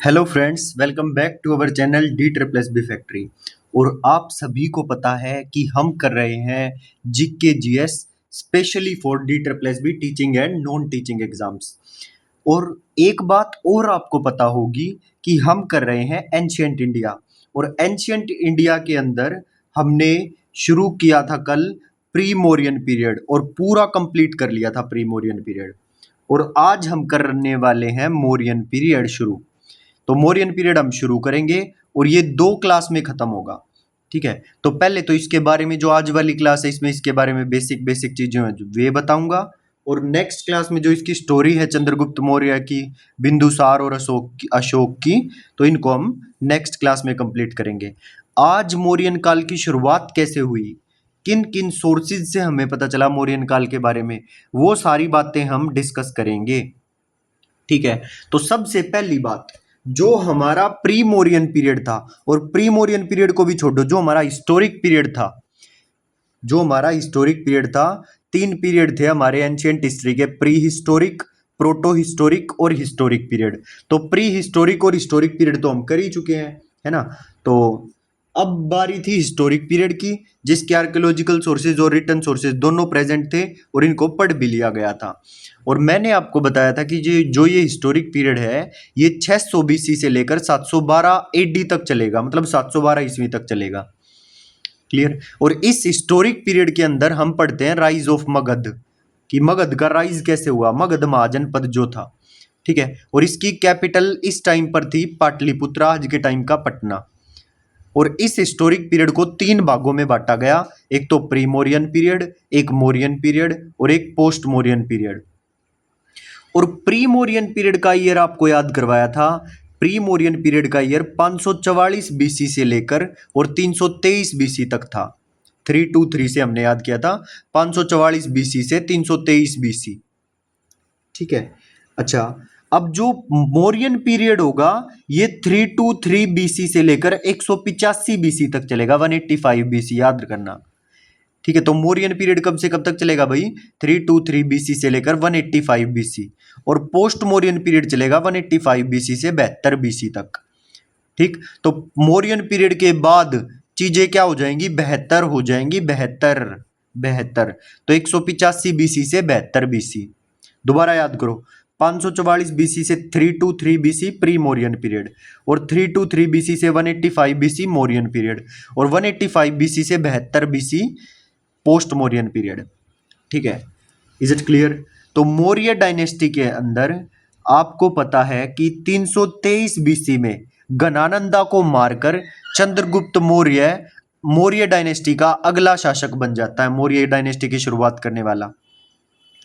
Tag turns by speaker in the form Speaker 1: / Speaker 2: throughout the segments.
Speaker 1: Hello friends, welcome back to our channel D triple S B factory. और आप सभी को पता है कि हम कर रहे हैं GK GS specially for D triple S be teaching and non teaching exams. और एक बात और आपको पता होगी कि हम कर रहे हैं एंशियंट इंडिया। और एंशियंट इंडिया के अंदर हमने शुरू किया था कल प्री मोरियन पीरियड और पूरा कंप्लीट कर लिया था प्री मोरियन पीरियड। और आज हम करने वाले हैं मोरियन पीरियड शुरू। तो मोरियन पीरियड हम शुरू करेंगे और ये 2 क्लास में खत्म होगा। ठीक है, तो पहले तो इसके बारे में जो आज वाली क्लास है इसमें इसके बारे में बेसिक चीजें हैं जो वे बताऊंगा। और नेक्स्ट क्लास में जो इसकी स्टोरी है चंद्रगुप्त मौर्य की, बिंदुसार और अशोक की, तो इनको हम नेक्स्ट क्लास में कंप्लीट करेंगे। आज मौर्यन काल की शुरुआत कैसे हुई, किन किन सोर्सेज से हमें पता चला मौर्यन काल के बारे में, वो सारी बातें हम डिस्कस करेंगे। ठीक है, तो सबसे पहली बात, जो हमारा प्री मोरियन पीरियड था, और प्री मोरियन पीरियड को भी छोड़ो, जो हमारा हिस्टोरिक पीरियड था, जो हमारा हिस्टोरिक पीरियड था, 3 पीरियड थे हमारे एंशियंट हिस्ट्री के, प्री हिस्टोरिक, प्रोटो हिस्टोरिक और हिस्टोरिक पीरियड। तो प्री हिस्टोरिक और हिस्टोरिक पीरियड तो हम कर ही चुके हैं, है ना। तो अब बारी थी हिस्टोरिक पीरियड की, जिसके आर्कियोलॉजिकल सोर्सेज और रिटन सोर्सेज दोनों प्रेजेंट थे और इनको पढ़ भी लिया गया था। और मैंने आपको बताया था कि जो ये हिस्टोरिक पीरियड है ये 600 बीसी से लेकर 712 एडी तक चलेगा, मतलब 712 ईस्वी तक चलेगा। क्लियर। और इस हिस्टोरिक पीरियड के अंदर हम पढ़ते हैं राइज ऑफ मगध, कि मगध का राइज कैसे हुआ, मगध महाजनपद जो था। ठीक है, और इसकी कैपिटल इस टाइम पर थी पाटलिपुत्र, आज के टाइम का पटना। और इस हिस्टोरिक पीरियड को 3 भागों में बांटा गया, एक तो प्री मोरियन पीरियड, एक मोरियन पीरियड और एक पोस्ट मोरियन पीरियड। और प्री मोरियन पीरियड का ईयर आपको याद करवाया था। प्री मोरियन पीरियड का ईयर 544 बीसी से लेकर और 323 बीसी तक था। 323 से हमने याद किया था, 544 बीसी से 323 बीसी। ठीक है, अच्छा, अब जो मौर्यन पीरियड होगा ये 323 बीसी से लेकर 185 बीसी तक चलेगा, 185 बीसी याद करना। ठीक है, तो मौर्यन पीरियड कब से कब तक चलेगा भाई, 323 बीसी से लेकर 185 बीसी। और पोस्ट मौर्यन पीरियड चलेगा 185 बीसी से 72 बीसी तक। ठीक, तो मौर्यन पीरियड के बाद चीजें क्या हो जाएंगी, 72 हो जाएंगी, 72। तो 185 बीसी से 72 बीसी। दोबारा याद करो, 544 बीसी से 323 बीसी प्री मौर्यन पीरियड, और 323 बीसी से 185 बीसी मौर्यन पीरियड, और 185 बीसी से 72 बीसी पोस्ट मौर्यन पीरियड। ठीक है, इज इट क्लियर। तो मौर्य डायनेस्टी के अंदर आपको पता है कि 323 बीसी में गणानंदा को मारकर चंद्रगुप्त मौर्य मौर्य डायनेस्टी का अगला शासक बन जाता है। मौर्य डायनेस्टी की शुरुआत करने वाला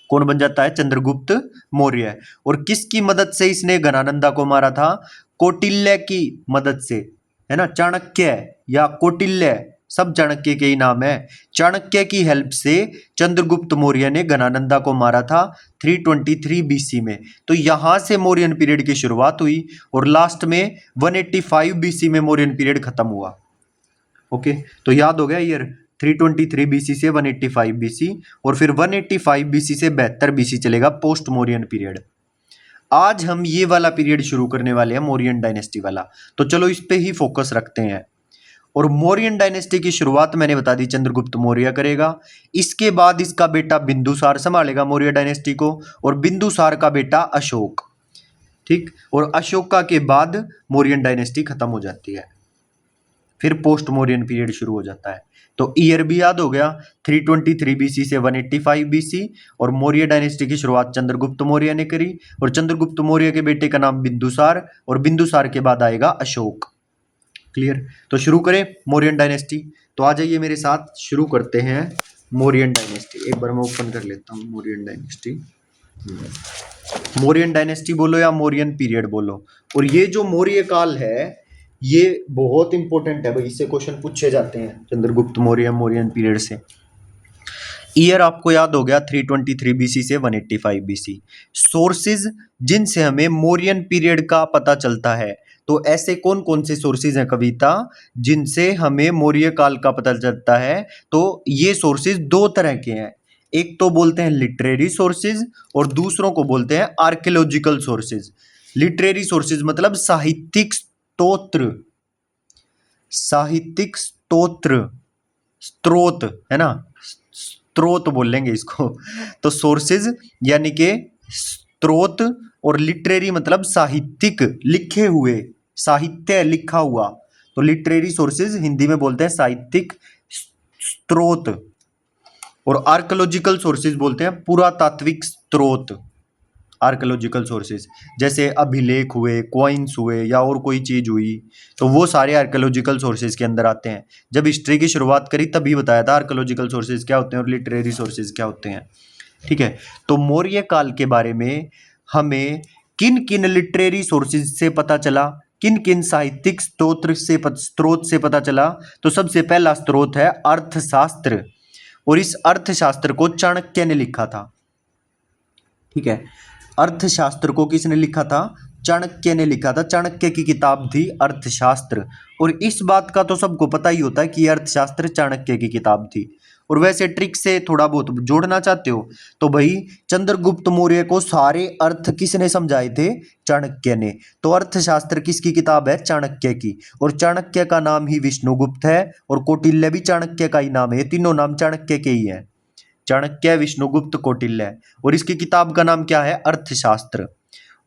Speaker 1: कौन बन जाता है, चंद्रगुप्त मौर्य। और किसकी मदद से इसने गणानंदा को मारा था, कौटिल्य की मदद से, है ना। चाणक्य या कौटिल्य सब चाणक्य के ही नाम है। चाणक्य की हेल्प से चंद्रगुप्त मौर्य ने गणानंदा को मारा था 323 बीसी में। तो यहां से मौर्यन पीरियड की शुरुआत हुई और लास्ट में 185 बीसी में मौर्यन पीरियड खत्म हुआ। ओके, तो याद हो गया ईयर, 323 बीसी से 185 बीसी, और फिर 185 बीसी से 72 बीसी चलेगा पोस्ट मौर्यन पीरियड। आज हम ये वाला पीरियड शुरू करने वाले हैं, मौर्यन डायनेस्टी वाला। तो चलो इस पे ही फोकस रखते हैं। और मौर्यन डायनेस्टी की शुरुआत मैंने बता दी चंद्रगुप्त मौर्य करेगा। इसके बाद इसका बेटा बिंदुसार संभालेगा मौर्य डायनेस्टी को, और बिंदुसार का बेटा अशोक। ठीक, और अशोका के बाद मौर्यन डायनेस्टी खत्म हो जाती है, फिर पोस्ट मौर्यन पीरियड शुरू हो जाता है। तो ईयर भी याद हो गया, 323 बीसी से 185 बीसी, और मौर्य डायनेस्टी की शुरुआत चंद्रगुप्त मौर्य ने करी, और चंद्रगुप्त मौर्य के बेटे का नाम बिंदुसार, और बिंदुसार के बाद आएगा अशोक। क्लियर। तो शुरू करें मौर्यन डायनेस्टी। तो आ जाइए मेरे साथ, शुरू करते हैं मौर्यन डायनेस्टी। एक बार मैं ओपन कर लेता हूँ मौर्यन डायनेस्टी। मौर्यन डायनेस्टी बोलो या मौर्यन पीरियड बोलो। और ये जो मौर्य काल है ये बहुत इंपॉर्टेंट है भाई, इससे क्वेश्चन पूछे जाते हैं चंद्रगुप्त मौर्य मौर्यन पीरियड से। ईयर आपको याद हो गया, 323 बीसी से 185 बीसी। सोर्सेज जिनसे हमें मौर्यन पीरियड का पता चलता है, तो ऐसे कौन कौन से सोर्सेज हैं कविता जिनसे हमें मौर्य काल का पता चलता है। तो ये सोर्सेज 2 तरह के हैं, एक तो बोलते हैं लिटरेरी सोर्सेज और दूसरों को बोलते हैं आर्कियोलॉजिकल सोर्सेज। लिटरेरी सोर्सेज मतलब साहित्यिक स्तोत्र, साहित्यिक स्तोत्र, स्त्रोत है ना, स्त्रोत बोलेंगे इसको। तो सोर्सेज यानी कि स्त्रोत, और लिटरेरी मतलब साहित्यिक, लिखे हुए, साहित्य लिखा हुआ। तो लिटरेरी सोर्सेज हिंदी में बोलते हैं साहित्यिक स्त्रोत, और आर्कोलॉजिकल सोर्सेज बोलते हैं पुरातात्विक स्त्रोत। आर्कोलॉजिकल सोर्सेज जैसे अभिलेख हुए, कॉइन्स हुए, या और कोई चीज हुई, तो वो सारे आर्कोलॉजिकल सोर्सेज के अंदर आते हैं। जब हिस्ट्री की शुरुआत करी तभी बताया था आर्कोलॉजिकल सोर्सेज क्या होते हैं और लिटरेरी सोर्सेज क्या होते हैं। ठीक है, तो मौर्य काल के बारे में हमें किन किन लिटरेरी सोर्सेज से पता चला, किन किन साहित्यिक स्रोत से पता चला। तो सबसे पहला स्रोत है अर्थशास्त्र, और इस अर्थशास्त्र को चाणक्य ने लिखा था। ठीक है, अर्थशास्त्र को किसने लिखा था? चाणक्य ने लिखा था। चाणक्य की किताब थी अर्थशास्त्र, और इस बात का तो सबको पता ही होता है कि अर्थशास्त्र चाणक्य की किताब थी। और वैसे ट्रिक से थोड़ा बहुत जोड़ना चाहते हो तो भाई चंद्रगुप्त मौर्य को सारे अर्थ किसने समझाए थे? चाणक्य ने। तो अर्थशास्त्र किसकी किताब है? चाणक्य की। और चाणक्य का नाम ही विष्णुगुप्त है, और कौटिल्य भी चाणक्य का ही नाम है। तीनों नाम चाणक्य के ही है, चाणक्य, विष्णुगुप्त, कौटिल्य। और इसकी किताब का नाम क्या है? अर्थशास्त्र।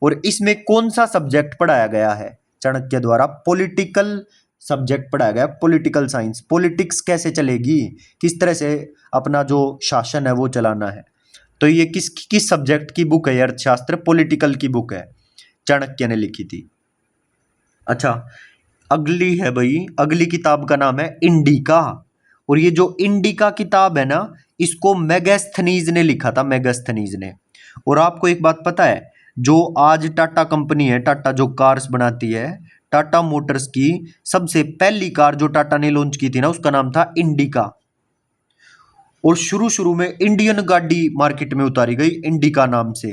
Speaker 1: और इसमें कौन सा सब्जेक्ट पढ़ाया गया है चाणक्य द्वारा? पॉलिटिकल सब्जेक्ट पढ़ाया गया, पॉलिटिकल साइंस। पॉलिटिक्स कैसे चलेगी, किस तरह से अपना जो शासन है वो चलाना है। तो ये किस सब्जेक्ट की बुक है? अर्थशास्त्र पॉलिटिकल की बुक है, चाणक्य ने लिखी थी। अच्छा, अगली है भाई, अगली किताब का नाम है इंडिका। और ये जो इंडिका किताब है ना, इसको मेगास्थनीज ने लिखा था, मेगास्थनीज ने। और आपको एक बात पता है, जो आज टाटा कंपनी है, टाटा जो कार्स बनाती है, टाटा मोटर्स की सबसे पहली कार जो टाटा ने लॉन्च की थी ना, उसका नाम था इंडिका। और शुरू शुरू में इंडियन गाड़ी मार्केट में उतारी गई इंडिका नाम से।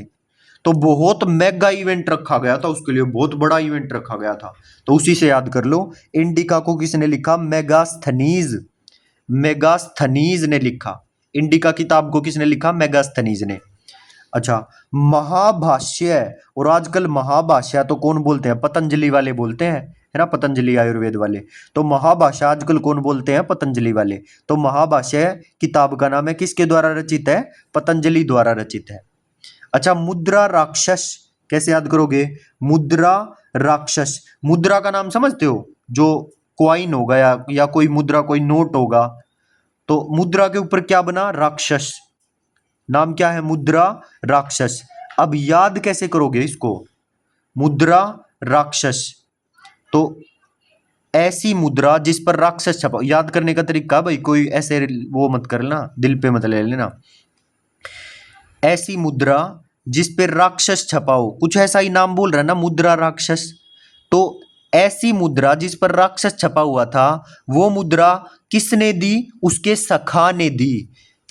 Speaker 1: तो बहुत मेगा इवेंट रखा गया था उसके लिए, बहुत बड़ा इवेंट रखा गया था। तो उसी से याद कर लो, इंडिका को किसने लिखा? मेगास्थनीज, मेगास्थनीज ने लिखा। इंडिका किताब को किसने लिखा? मेगास्थनीज ने। अच्छा, महाभाष्य, और आजकल महाभाष्य तो कौन बोलते हैं? पतंजलि वाले बोलते हैं, है ना, पतंजलि आयुर्वेद वाले। तो महाभाष्य आजकल कौन बोलते हैं? पतंजलि वाले। तो महाभाष्य किताब का नाम है, किसके द्वारा रचित है? पतंजलि द्वारा रचित है। अच्छा, मुद्रा राक्षस कैसे याद करोगे? मुद्रा राक्षस, मुद्रा का नाम समझते हो? जो क्वाइन होगा या कोई मुद्रा, कोई नोट होगा, तो मुद्रा के ऊपर क्या बना? राक्षस। नाम क्या है? मुद्रा राक्षस। अब याद कैसे करोगे इसको? मुद्रा राक्षस, तो ऐसी मुद्रा जिस पर राक्षस छपा। याद करने का तरीका भाई, कोई ऐसे वो मत कर लेना, दिल पे मत ले लेना। ऐसी मुद्रा जिस पे राक्षस छपा हो, कुछ ऐसा ही नाम बोल रहा है ना, मुद्रा राक्षस। तो ऐसी मुद्रा जिस पर राक्षस छपा हुआ था, वो मुद्रा किसने दी? उसके सखा ने दी।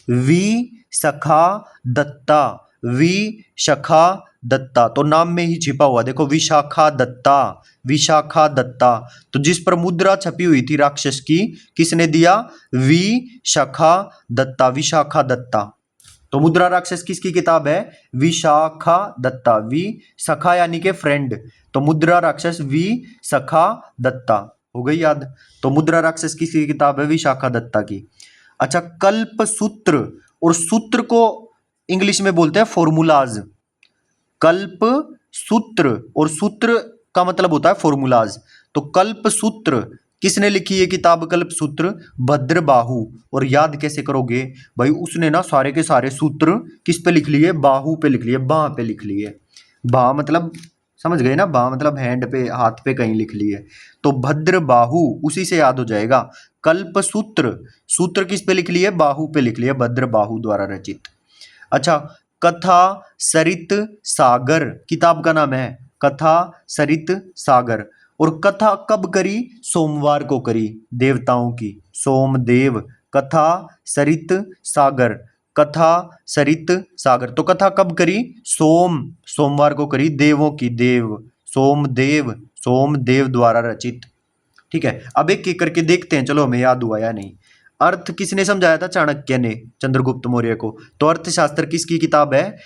Speaker 1: वी सखा दत्ता, वी सखा दत्ता, तो नाम में ही छिपा हुआ देखो, विशाखा दत्ता, विशाखा दत्ता। तो जिस पर मुद्रा छपी हुई थी राक्षस की, किसने दिया? वी शाखा दत्ता, विशाखा दत्ता। तो मुद्रा राक्षस किसकी किताब है? विशाखा दत्ता, वी सखा यानी के फ्रेंड। तो मुद्रा राक्षस वी सखा दत्ता, हो गई याद। तो मुद्रा राक्षस किसकी किताब है? विशाखा दत्ता की। अच्छा, कल्प सूत्र, और सूत्र को इंग्लिश में बोलते हैं फॉर्मूलाज। कल्प सूत्र, और सूत्र का मतलब होता है फॉर्मूलाज। तो कल्प सूत्र किसने लिखी ये किताब? कल्प सूत्र भद्रबाहु। और याद कैसे करोगे भाई? उसने ना सारे के सारे सूत्र किस पे लिख लिए? बाहु पे लिख लिए, बाह पे लिख लिए। बाह मतलब समझ गए ना, बाह मतलब हैंड पे, हाथ पे कहीं लिख लिए। तो भद्रबाहु उसी से याद हो जाएगा। कल्प सूत्र, सूत्र किस पे लिख लिए? बाहु पे लिख लिए, भद्रबाहु द्वारा रचित। अच्छा, कथा सरित सागर किताब का नाम है, कथा सरित सागर। और कथा कब करी? सोमवार को करी, देवताओं की, सोमदेव। कथा सरित सागर, कथा सरित सागर। तो कथा कब करी? सोमवार को करी, देवों की, देव, सोमदेव, सोमदेव द्वारा रचित। ठीक है, अब एक एक करके देखते हैं, चलो हमें याद हुआ या नहीं। अर्थ किसने समझाया था? चाणक्य ने चंद्रगुप्त मौर्य को। तो अर्थशास्त्र किसकी किताब है?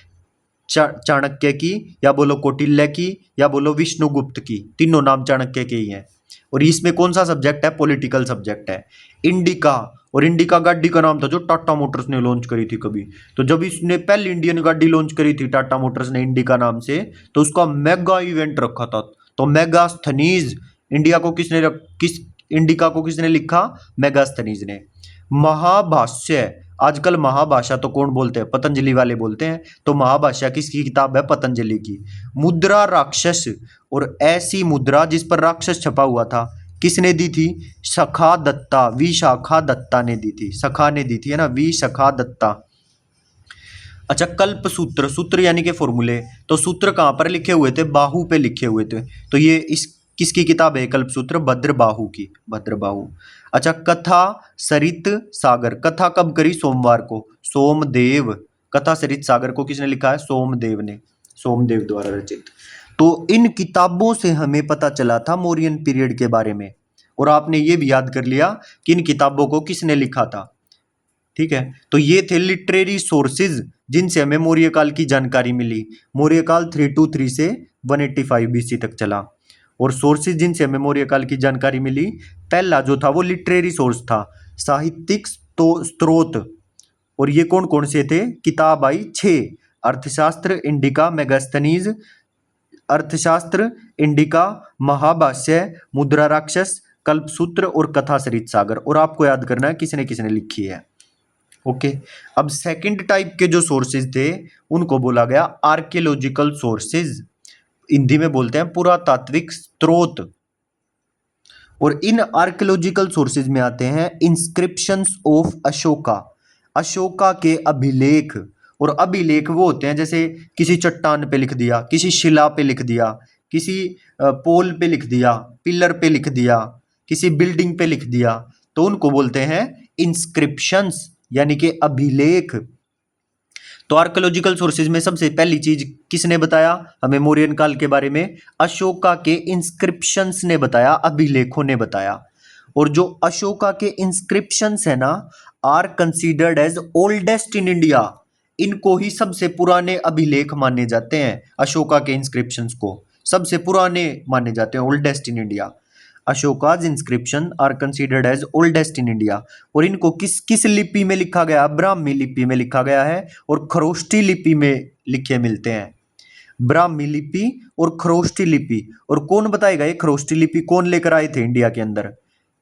Speaker 1: चाणक्य की, या बोलो कौटिल्य की, या बोलो विष्णुगुप्त की, तीनों नाम चाणक्य के ही हैं। और इसमें कौन सा सब्जेक्ट है? पॉलिटिकल सब्जेक्ट है। इंडिका, और इंडिका गाड़ी का नाम था जो टाटा मोटर्स ने लॉन्च करी थी कभी। तो जब इसने पहली इंडियन गाड़ी लॉन्च करी थी टाटा मोटर्स ने इंडिका नाम से, तो उसका मेगा इवेंट रखा था। तो मेगास्थनीज इंडिया को किस इंडिका को किसने लिखा? मेगास्थनीज ने। महाभाष्य, आजकल महाभाषा तो कौन बोलते हैं? पतंजलि वाले बोलते हैं। तो महाभाष्य किसकी किताब है? पतंजलि की। मुद्रा राक्षस, और ऐसी मुद्रा जिस पर राक्षस छपा हुआ था, किसने दी थी? सखा दत्ता, विशाखा दत्ता ने दी थी। सखा ने दी थी, है ना, विशाखा दत्ता। अच्छा, कल्प सूत्र, सूत्र यानी कि फॉर्मूले, तो सूत्र कहाँ पर लिखे हुए थे? बाहु पे लिखे हुए थे। तो ये इस किसकी किताब है? कल्प सूत्र भद्रबाहु की, भद्रबाहु। अच्छा, कथा सरित सागर, कथा कब करी? सोमवार को, सोमदेव। कथा सरित सागर को किसने लिखा है? सोमदेव ने, सोमदेव द्वारा रचित। तो इन किताबों से हमें पता चला था मौर्यन पीरियड के बारे में। और आपने ये भी याद कर लिया कि इन किताबों को किसने लिखा था। ठीक है, तो ये थे लिटरेरी सोर्सेज जिनसे हमें मौर्य काल की जानकारी मिली। मौर्य काल 323 से 185 बीसी तक चला। और सोर्सेज जिनसे हमें मौर्य काल की जानकारी मिली, पहला जो था वो लिटरेरी सोर्स था, साहित्यिक स्रोत। और ये कौन कौन से थे? किताब आई 6, अर्थशास्त्र, इंडिका, मेगास्थनीज, अर्थशास्त्र, इंडिका, महाभाष्य, मुद्रा राक्षस, कल्पसूत्र और कथा सरित सागर। और आपको याद करना है किसने किसने लिखी है। ओके, अब सेकंड टाइप के जो सोर्सेज थे उनको बोला गया आर्कियोलॉजिकल सोर्सेज, हिंदी में बोलते हैं पुरातात्विक स्रोत। और इन आर्कियोलॉजिकल सोर्सेज में आते हैं इंस्क्रिप्शंस ऑफ अशोका, अशोका के अभिलेख। और अभिलेख वो होते हैं जैसे किसी चट्टान पे लिख दिया, किसी शिला पे लिख दिया, किसी पोल पे लिख दिया, पिलर पे लिख दिया, किसी बिल्डिंग पे लिख दिया, तो उनको बोलते हैं इंस्क्रिप्शंस यानी कि अभिलेख। तो आर्कियोलॉजिकल सोर्सेज में सबसे पहली चीज किसने बताया हमें मौर्यन काल के बारे में? अशोका के इंस्क्रिप्शंस ने बताया, अभिलेखों ने बताया। और जो अशोका के इंस्क्रिप्शंस है ना, are considered as oldest in India, इनको ही सबसे पुराने अभिलेख माने जाते हैं। अशोका के इंस्क्रिप्शंस को सबसे पुराने माने जाते हैं, oldest in India. Ashoka's inscription are considered as oldest in India. और इनको किस किस लिपि में लिखा गया? ब्राह्मी लिपि में लिखा गया है और खरोष्टी लिपि में लिखे मिलते हैं। ब्राह्मी लिपि और खरोष्टी लिपि। और कौन बताएगा ये खरोष्टी लिपि कौन लेकर आए थे इंडिया के अंदर?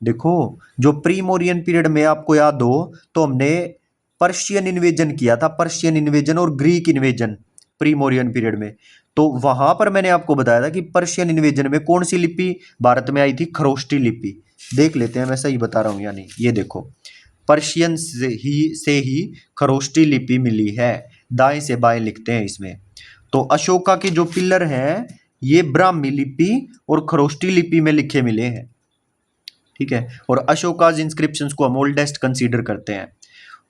Speaker 1: देखो, जो प्री मौर्यन पीरियड में आपको याद हो तो हमने पर्शियन इन्वेजन किया था, पर्शियन इन्वेजन और Greek invasion pre Mauryan period में। तो वहां पर मैंने आपको बताया था कि पर्शियन इन्वेजन में कौन सी लिपि भारत में आई थी? खरोष्टी लिपि। देख लेते हैं मैं सही बता रहा हूं या नहीं। ये देखो, पर्शियन से ही खरोष्टी लिपि मिली है, दाएं से बाएं लिखते हैं इसमें। तो अशोका के जो पिलर हैं ये ब्राह्मी लिपि और खरोष्टी लिपि में लिखे मिले हैं। ठीक है, और अशोकाज इंस्क्रिप्शंस को हम ओल्डेस्ट कंसीडर करते हैं।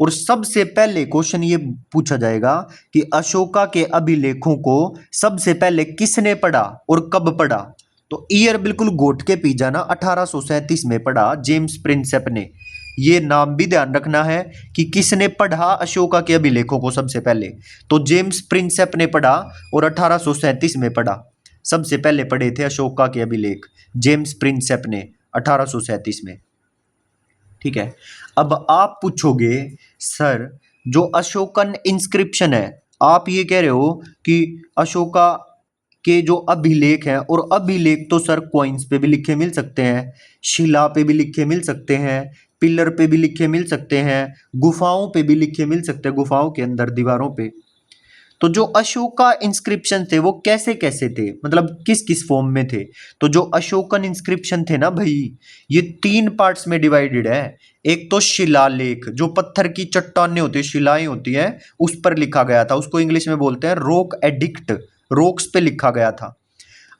Speaker 1: और सबसे पहले क्वेश्चन ये पूछा जाएगा कि अशोका के अभिलेखों को सबसे पहले किसने पढ़ा और कब पढ़ा? तो ईयर बिल्कुल गोट के पी जाना, 1837 में पढ़ा जेम्स प्रिंसेप ने। ये नाम भी ध्यान रखना है कि किसने पढ़ा अशोका के अभिलेखों को सबसे पहले। तो जेम्स प्रिंसेप ने पढ़ा और 1837 में पढ़ा। सबसे पहले पढ़े थे अशोका के अभिलेख जेम्स प्रिंसेप ने 1837 में। ठीक है, अब आप पूछोगे सर जो अशोकन इंस्क्रिप्शन है, आप ये कह रहे हो कि अशोका के जो अभिलेख हैं, और अभिलेख तो सर कॉइन्स पे भी लिखे मिल सकते हैं, शिला पे भी लिखे मिल सकते हैं, पिलर पे भी लिखे मिल सकते हैं, गुफाओं पे भी लिखे मिल सकते हैं, गुफाओं के अंदर दीवारों पे। तो जो अशोका इंस्क्रिप्शन थे वो कैसे कैसे थे, मतलब किस किस फॉर्म में थे? तो जो अशोकन इंस्क्रिप्शन थे ना भाई, ये 3 पार्ट्स में डिवाइडेड है। एक तो शिलालेख, जो पत्थर की चट्टानें होती है, शिलाएं होती हैं, उस पर लिखा गया था, उसको इंग्लिश में बोलते हैं रॉक एडिक्ट, रॉक्स पे लिखा गया था।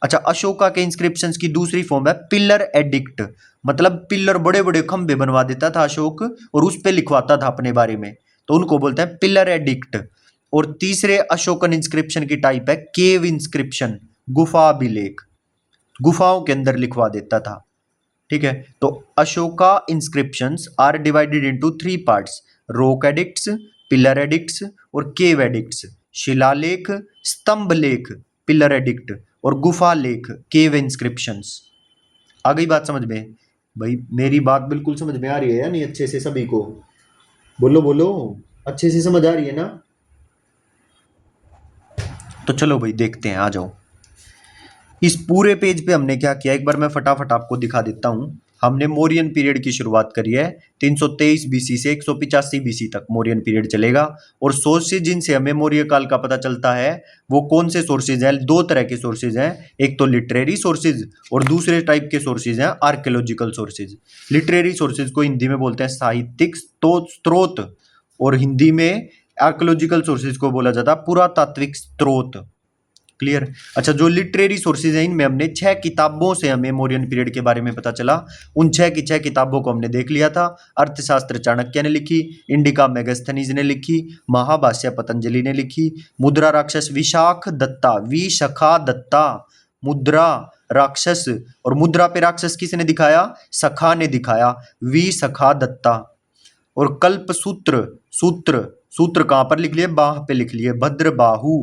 Speaker 1: अच्छा, अशोका के इंस्क्रिप्शंस की दूसरी फॉर्म है पिलर एडिक्ट, मतलब पिलर बड़े बड़े खंभे बनवा देता था अशोक और उस पे लिखवाता था अपने बारे में, तो उनको बोलते हैं पिलर एडिक्ट। और तीसरे अशोकन इंस्क्रिप्शन की टाइप है केव इंस्क्रिप्शन, गुफा अभिलेख, गुफाओं के अंदर लिखवा देता था। ठीक है, तो Ashoka inscriptions are divided into 3 parts, rock edicts, pillar edicts और केव एडिक्ट्स। शिलालेख, स्तंभ लेख, पिलर एडिक्ट, और गुफा लेख, केव इंस्क्रिप्शंस। आ गई बात समझ में? भाई मेरी बात बिल्कुल समझ में आ रही है या नहीं अच्छे से सभी को? बोलो बोलो, अच्छे से समझ आ रही है ना? तो चलो भाई देखते हैं, आ जाओ। इस पूरे पेज पे हमने क्या किया, एक बार मैं फटाफट आपको दिखा देता हूं। हमने मौर्यन पीरियड की शुरुआत करी है 323 बीसी से 185 बीसी तक मौर्यन पीरियड चलेगा। और सोर्सेज जिनसे हमें मौर्य काल का पता चलता है वो कौन से सोर्सेज हैं? दो तरह के सोर्सेज हैं, एक तो लिटरेरी सोर्सेज और दूसरे टाइप के सोर्सेज हैं आर्कियोलॉजिकल सोर्सेज। लिटरेरी सोर्सेज को हिंदी में बोलते हैं साहित्यिक स्रोत, और हिंदी में आर्कियोलॉजिकल सोर्सेज को बोला जाता है पुरातात्विक स्रोत। क्लियर? अच्छा, जो लिटरेरी सोर्सेज हैं इनमें हमने 6 किताबों से हमें मौर्यन पीरियड के बारे में पता चला। उन 6 की 6 किताबों को हमने देख लिया था। अर्थशास्त्र चाणक्य ने लिखी, इंडिका मेगास्थनीज ने लिखी, महाभाष्य पतंजलि ने लिखी, मुद्रा राक्षस विशाख दत्ता, विशखा दत्ता मुद्रा राक्षस, और मुद्रा पे राक्षस किसने दिखाया? सखा ने दिखाया, विशखा दत्ता। और कल्प सूत्र, सूत्र सूत्र कहाँ पर लिख लिए? बाह पे लिख लिए, भद्र बाहु।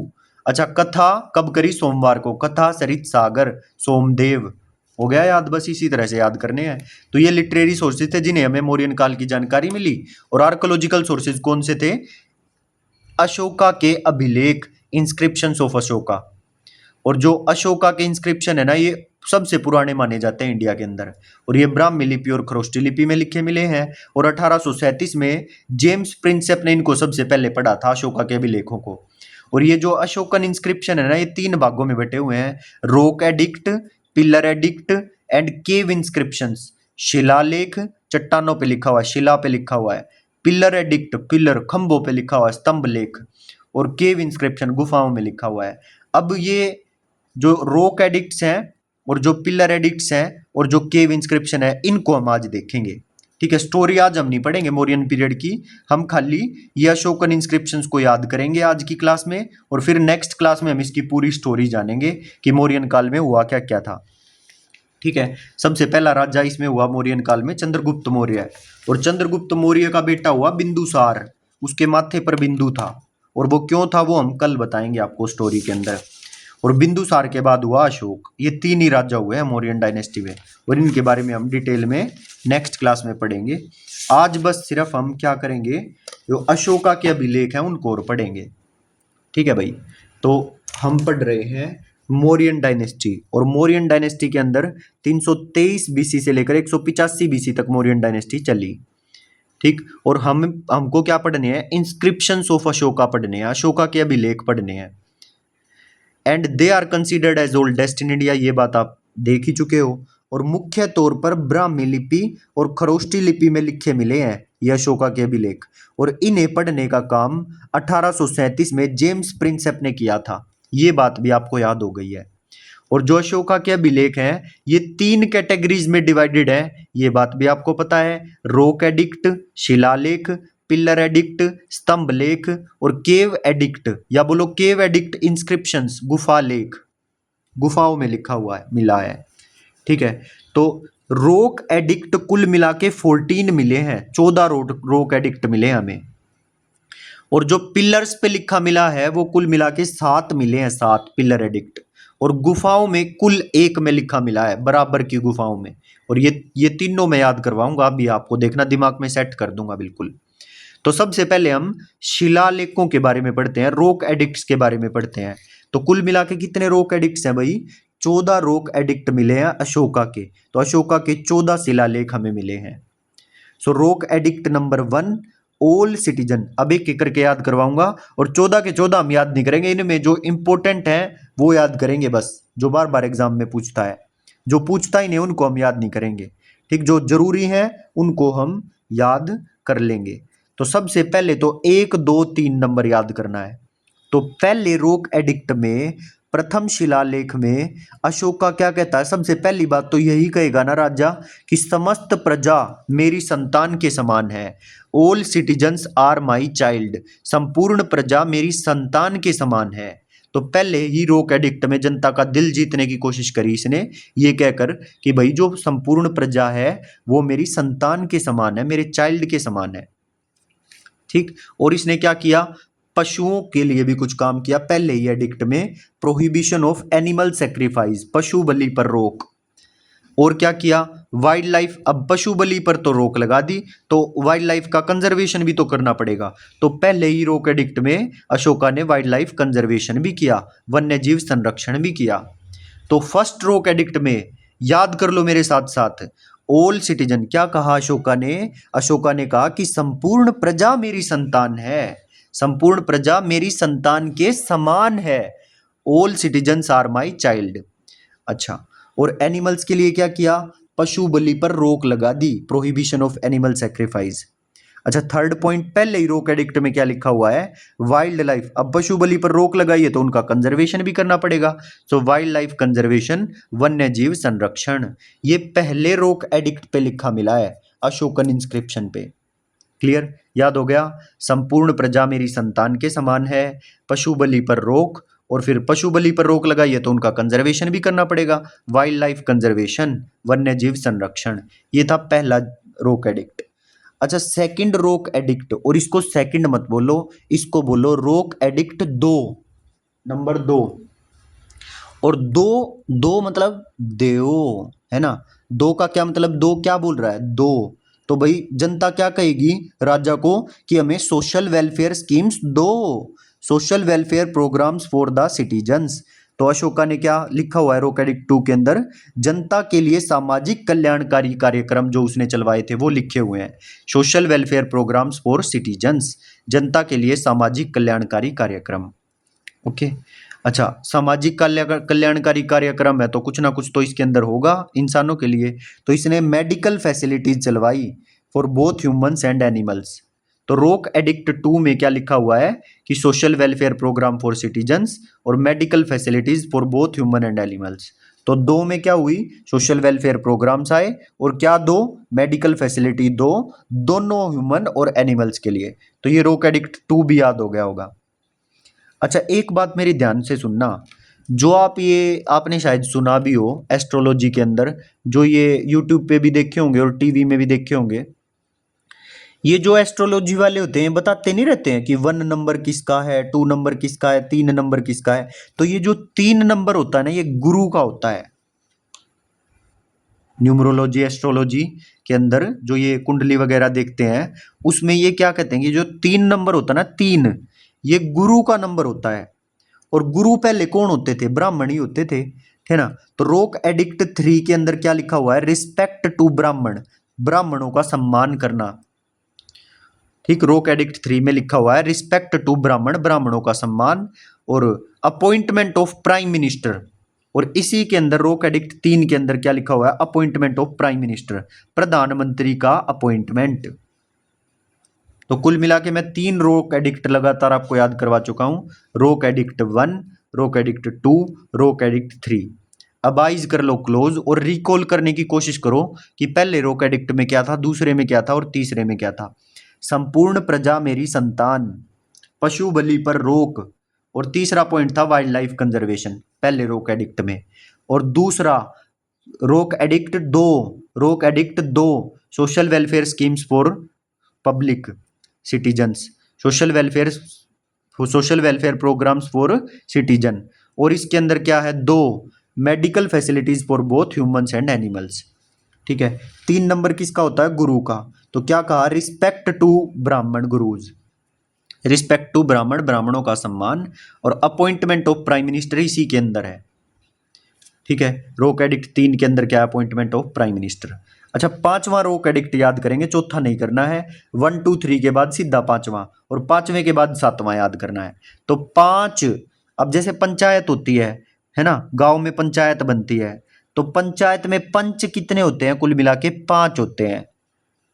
Speaker 1: अच्छा, कथा कब करी? सोमवार को, कथा सरित सागर, सोमदेव। हो गया याद? बस इसी तरह से याद करने हैं। तो ये लिटरेरी सोर्सेज थे जिन्हें हमें मौर्यन काल की जानकारी मिली। और आर्कोलॉजिकल सोर्सेज कौन से थे? अशोका के अभिलेख, इंस्क्रिप्शंस ऑफ अशोका। और जो अशोका के इंस्क्रिप्शन है ना, ये सबसे पुराने माने जाते हैं इंडिया के अंदर। और ये ब्राह्मी लिपि और खरोष्टी लिपि में लिखे मिले हैं। और 1837 में जेम्स प्रिंसेप ने इनको सबसे पहले पढ़ा था, अशोका के अभिलेखों को। और ये जो अशोकन इंस्क्रिप्शन है ना, ये 3 भागों में बटे हुए हैं, rock edict, pillar addict and cave inscriptions. शिलालेख, चट्टानों पे लिखा हुआ है, शिला पे लिखा हुआ है। पिलर एडिक्ट, पिलर खंभों पे लिखा हुआ है, स्तंभ लेख। और केव इंस्क्रिप्शन, गुफाओं में लिखा हुआ है। अब ये जो रॉक एडिक्ट्स हैं और जो पिलर एडिक्ट्स हैं और जो केव इंस्क्रिप्शन है, इनको हम आज देखेंगे। ठीक है, स्टोरी आज हम नहीं पढ़ेंगे मौर्यन पीरियड की, हम खाली ये अशोकन इंस्क्रिप्शंस को याद करेंगे आज की क्लास में। और फिर नेक्स्ट क्लास में हम इसकी पूरी स्टोरी जानेंगे कि मौर्यन काल में हुआ क्या क्या था। ठीक है, सबसे पहला राजा इसमें हुआ मौर्यन काल में चंद्रगुप्त मौर्य। और चंद्रगुप्त मौर्य का बेटा हुआ बिंदुसार, उसके माथे पर बिंदु था। और वो क्यों था वो हम कल बताएंगे आपको स्टोरी के अंदर। और बिंदुसार के बाद हुआ अशोक। ये 3 ही राजा हुए हैं मौर्यन डायनेस्टी में, और इनके बारे में हम डिटेल में नेक्स्ट क्लास में पढ़ेंगे। आज बस सिर्फ हम क्या करेंगे, जो अशोका के अभिलेख हैं उनको और पढ़ेंगे। ठीक है भाई, तो हम पढ़ रहे हैं मौर्यन डायनेस्टी। और मौर्यन डायनेस्टी के अंदर 323 बीसी से लेकर 185 बीसी तक मौर्यन डायनेस्टी चली। ठीक, और हमको क्या पढ़ने हैं? इंस्क्रिप्शंस ऑफ अशोका पढ़ने हैं, अशोका के अभिलेख पढ़ने हैं। And they are considered as oldest in India, ये बात आप देख ही चुके हो। और मुख्य तौर पर ब्राह्मी लिपि और खरोष्टी लिपि में लिखे मिले हैं ये अशोका के अभिलेख। और इन्हें पढ़ने का काम 1837 में जेम्स प्रिंसेप ने किया था, ये बात भी आपको याद हो गई है। और जो अशोका के अभिलेख हैं ये 3 कैटेगरीज में डिवाइडेड है, ये बात भी आपको पता है। रॉक एडिक्ट, शिलालेख, पिलर एडिक्ट, स्तंभ लेख, और केव एडिक्ट, या बोलो केव एडिक्ट इंस्क्रिप्शंस, गुफा लेख, गुफाओं में लिखा हुआ है, मिला है। ठीक है, तो रॉक एडिक्ट कुल मिला के 14 मिले हैं, 14 रॉक एडिक्ट मिले हमें। और जो पिलर्स पे लिखा मिला है वो कुल मिला के 7 मिले हैं, 7 पिलर एडिक्ट। और गुफाओं में कुल 1 में लिखा मिला है, बराबर की गुफाओं में। और ये तीनों मैं याद करवाऊंगा, अभी आपको देखना, दिमाग में सेट कर दूंगा बिल्कुल। तो सबसे पहले हम शिलालेखों के बारे में पढ़ते हैं, रॉक एडिक्ट्स के बारे में पढ़ते हैं। तो कुल मिला के कितने रॉक एडिक्ट्स हैं भाई? 14 रॉक एडिक्ट मिले हैं अशोका के। तो अशोका के 14 शिलालेख हमें मिले हैं। So rock edict number 1, all citizen. अब एक एक करके याद करवाऊंगा, और 14 के 14 हम याद नहीं करेंगे, इनमें जो इंपॉर्टेंट है वो याद करेंगे बस, जो बार बार एग्जाम में पूछता है। जो पूछता ही नहीं उनको हम याद नहीं करेंगे। ठीक, जो जरूरी है उनको हम याद कर लेंगे। तो सबसे पहले तो 1 2 3 नंबर याद करना है। तो पहले रॉक एडिक्ट में, प्रथम शिलालेख में अशोका क्या कहता है? सबसे पहली बात तो यही कहेगा ना राजा कि समस्त प्रजा मेरी संतान के समान है। All citizens are my child, संपूर्ण प्रजा मेरी संतान के समान है। तो पहले ही रॉक एडिक्ट में जनता का दिल जीतने की कोशिश करी इसने, ये कहकर कि भाई जो संपूर्ण प्रजा है वो मेरी संतान के समान है, मेरे चाइल्ड के समान है। ठीक, और इसने क्या किया? पशुओं के लिए भी कुछ काम किया पहले ही एडिक्ट में, प्रोहिबिशन ऑफ एनिमल सेक्रीफाइस, पशु बलि पर रोक। और क्या किया, वाइल्ड लाइफ, अब पशु बलि पर तो रोक लगा दी, तो वाइल्ड लाइफ का कंजर्वेशन भी तो करना पड़ेगा, तो पहले ही रोक एडिक्ट में अशोका ने वाइल्ड लाइफ कंजर्वेशन भी किया, वन्य जीव संरक्षण भी किया। तो फर्स्ट रोक एडिक्ट में याद कर लो मेरे साथ साथ, ऑल सिटीजन, क्या कहा अशोका ने, अशोका ने कहा कि संपूर्ण प्रजा मेरी संतान है, संपूर्ण प्रजा मेरी संतान के समान है, all citizens are my child. अच्छा, और एनिमल्स के लिए क्या किया, पशु बलि पर रोक लगा दी, प्रोहिबिशन ऑफ एनिमल सेक्रीफाइस। अच्छा, थर्ड पॉइंट पहले ही रोक एडिक्ट में क्या लिखा हुआ है, वाइल्ड लाइफ, अब पशु बलि पर रोक लगाई है तो उनका कंजर्वेशन भी करना पड़ेगा, सो वाइल्ड लाइफ कंजर्वेशन, वन्य जीव संरक्षण, ये पहले रोक एडिक्ट पे लिखा मिला है अशोकन इंस्क्रिप्शन पे। क्लियर, याद हो गया, संपूर्ण प्रजा मेरी संतान के समान है, पशु बलि पर रोक, और फिर पशु बलि पर रोक लगाई है तो उनका कंजर्वेशन भी करना पड़ेगा, वाइल्ड लाइफ कंजर्वेशन, वन्य जीव संरक्षण, ये था पहला रोक एडिक्ट। अच्छा, सेकंड रोक एडिक्ट, और इसको सेकंड मत बोलो, इसको बोलो रोक एडिक्ट 2, नंबर 2। और दो, दो मतलब देओ, है ना, दो का क्या मतलब, दो क्या बोल रहा है, दो, तो भाई जनता क्या कहेगी राजा को कि हमें सोशल वेलफेयर स्कीम्स दो, social welfare programs for the citizens. तो अशोका ने क्या लिखा हुआ है रोक एडिक्ट 2 के अंदर, जनता के लिए सामाजिक कल्याणकारी कार्यक्रम जो उसने चलवाए थे वो लिखे हुए हैं, social welfare programs for citizens, जनता के लिए सामाजिक कल्याणकारी कार्यक्रम। ओके, अच्छा, सामाजिक कल्याणकारी कार्यक्रम है तो कुछ ना कुछ तो इसके अंदर होगा इंसानों के लिए, तो इसने मेडिकल फैसिलिटीज चलवाई for both humans and animals. तो रोक एडिक्ट 2 में क्या लिखा हुआ है कि social welfare program for citizens और medical facilities for both human and animals. तो दो में क्या हुई, सोशल वेलफेयर प्रोग्राम्स आए, और क्या दो, मेडिकल फैसिलिटी दो, दोनों ह्यूमन और एनिमल्स के लिए। तो ये रोक एडिक्ट 2 भी याद हो गया होगा। अच्छा, एक बात मेरी ध्यान से सुनना, जो आप ये आपने शायद सुना भी हो एस्ट्रोलॉजी के अंदर, जो ये यूट्यूब पे भी देखे होंगे और टीवी में भी देखे होंगे, ये जो एस्ट्रोलॉजी वाले होते हैं बताते नहीं रहते हैं कि 1 नंबर किसका है, 2 नंबर किसका है, 3 नंबर किसका है। तो ये जो 3 नंबर होता है ना, ये गुरु का होता है। न्यूमरोलॉजी एस्ट्रोलॉजी के अंदर जो ये कुंडली वगैरह देखते हैं, उसमें ये क्या कहते हैं कि जो 3 नंबर होता है ना, 3, ये गुरु का नंबर होता है। और गुरु पहले कौन होते थे, ब्राह्मण ही होते थे, है ना। तो रोक एडिक्ट 3 के अंदर क्या लिखा हुआ है, रिस्पेक्ट टू ब्राह्मण, ब्राह्मणों का सम्मान करना। ठीक, रोक एडिक्ट 3 में लिखा हुआ है रिस्पेक्ट टू ब्राह्मण, ब्राह्मणों का सम्मान, और अपॉइंटमेंट ऑफ प्राइम मिनिस्टर। और इसी के अंदर रोक एडिक्ट 3 के अंदर क्या लिखा हुआ है, अपॉइंटमेंट ऑफ प्राइम मिनिस्टर, प्रधानमंत्री का अपॉइंटमेंट। तो कुल मिला के मैं 3 रोक एडिक्ट लगातार आपको याद करवा चुका हूं, रोक एडिक्ट 1, रोक एडिक्ट 2, रोक एडिक्ट 3। अब आइज कर लो क्लोज और रिकॉल करने की कोशिश करो कि पहले रोक एडिक्ट में क्या था, दूसरे में क्या था और तीसरे में क्या था। संपूर्ण प्रजा मेरी संतान, पशु बलि पर रोक, और तीसरा पॉइंट था वाइल्ड लाइफ कंजर्वेशन पहले रोक एडिक्ट में। और दूसरा रोक edict 2, rock edict 2 social welfare schemes for public citizens, social welfare programs for citizen. और इसके अंदर क्या है, 2 medical facilities for both humans and animals. ठीक है, 3 नंबर किसका होता है, गुरु का। तो क्या कहा, रिस्पेक्ट टू ब्राह्मण गुरुज, रिस्पेक्ट टू ब्राह्मण, ब्राह्मणों का सम्मान, और अपॉइंटमेंट ऑफ प्राइम मिनिस्टर इसी के अंदर है। ठीक है, रोक एडिक्ट 3 के अंदर क्या है, अपॉइंटमेंट ऑफ प्राइम मिनिस्टर। अच्छा, 5वां रोक एडिक्ट याद करेंगे, चौथा नहीं करना है, 1 2 3 के बाद सीधा 5वां, और 5वें के बाद 7वां याद करना है। तो 5, अब जैसे पंचायत होती है ना, गांव में पंचायत बनती है, तो पंचायत में पंच कितने होते हैं, कुल मिला के 5 होते हैं।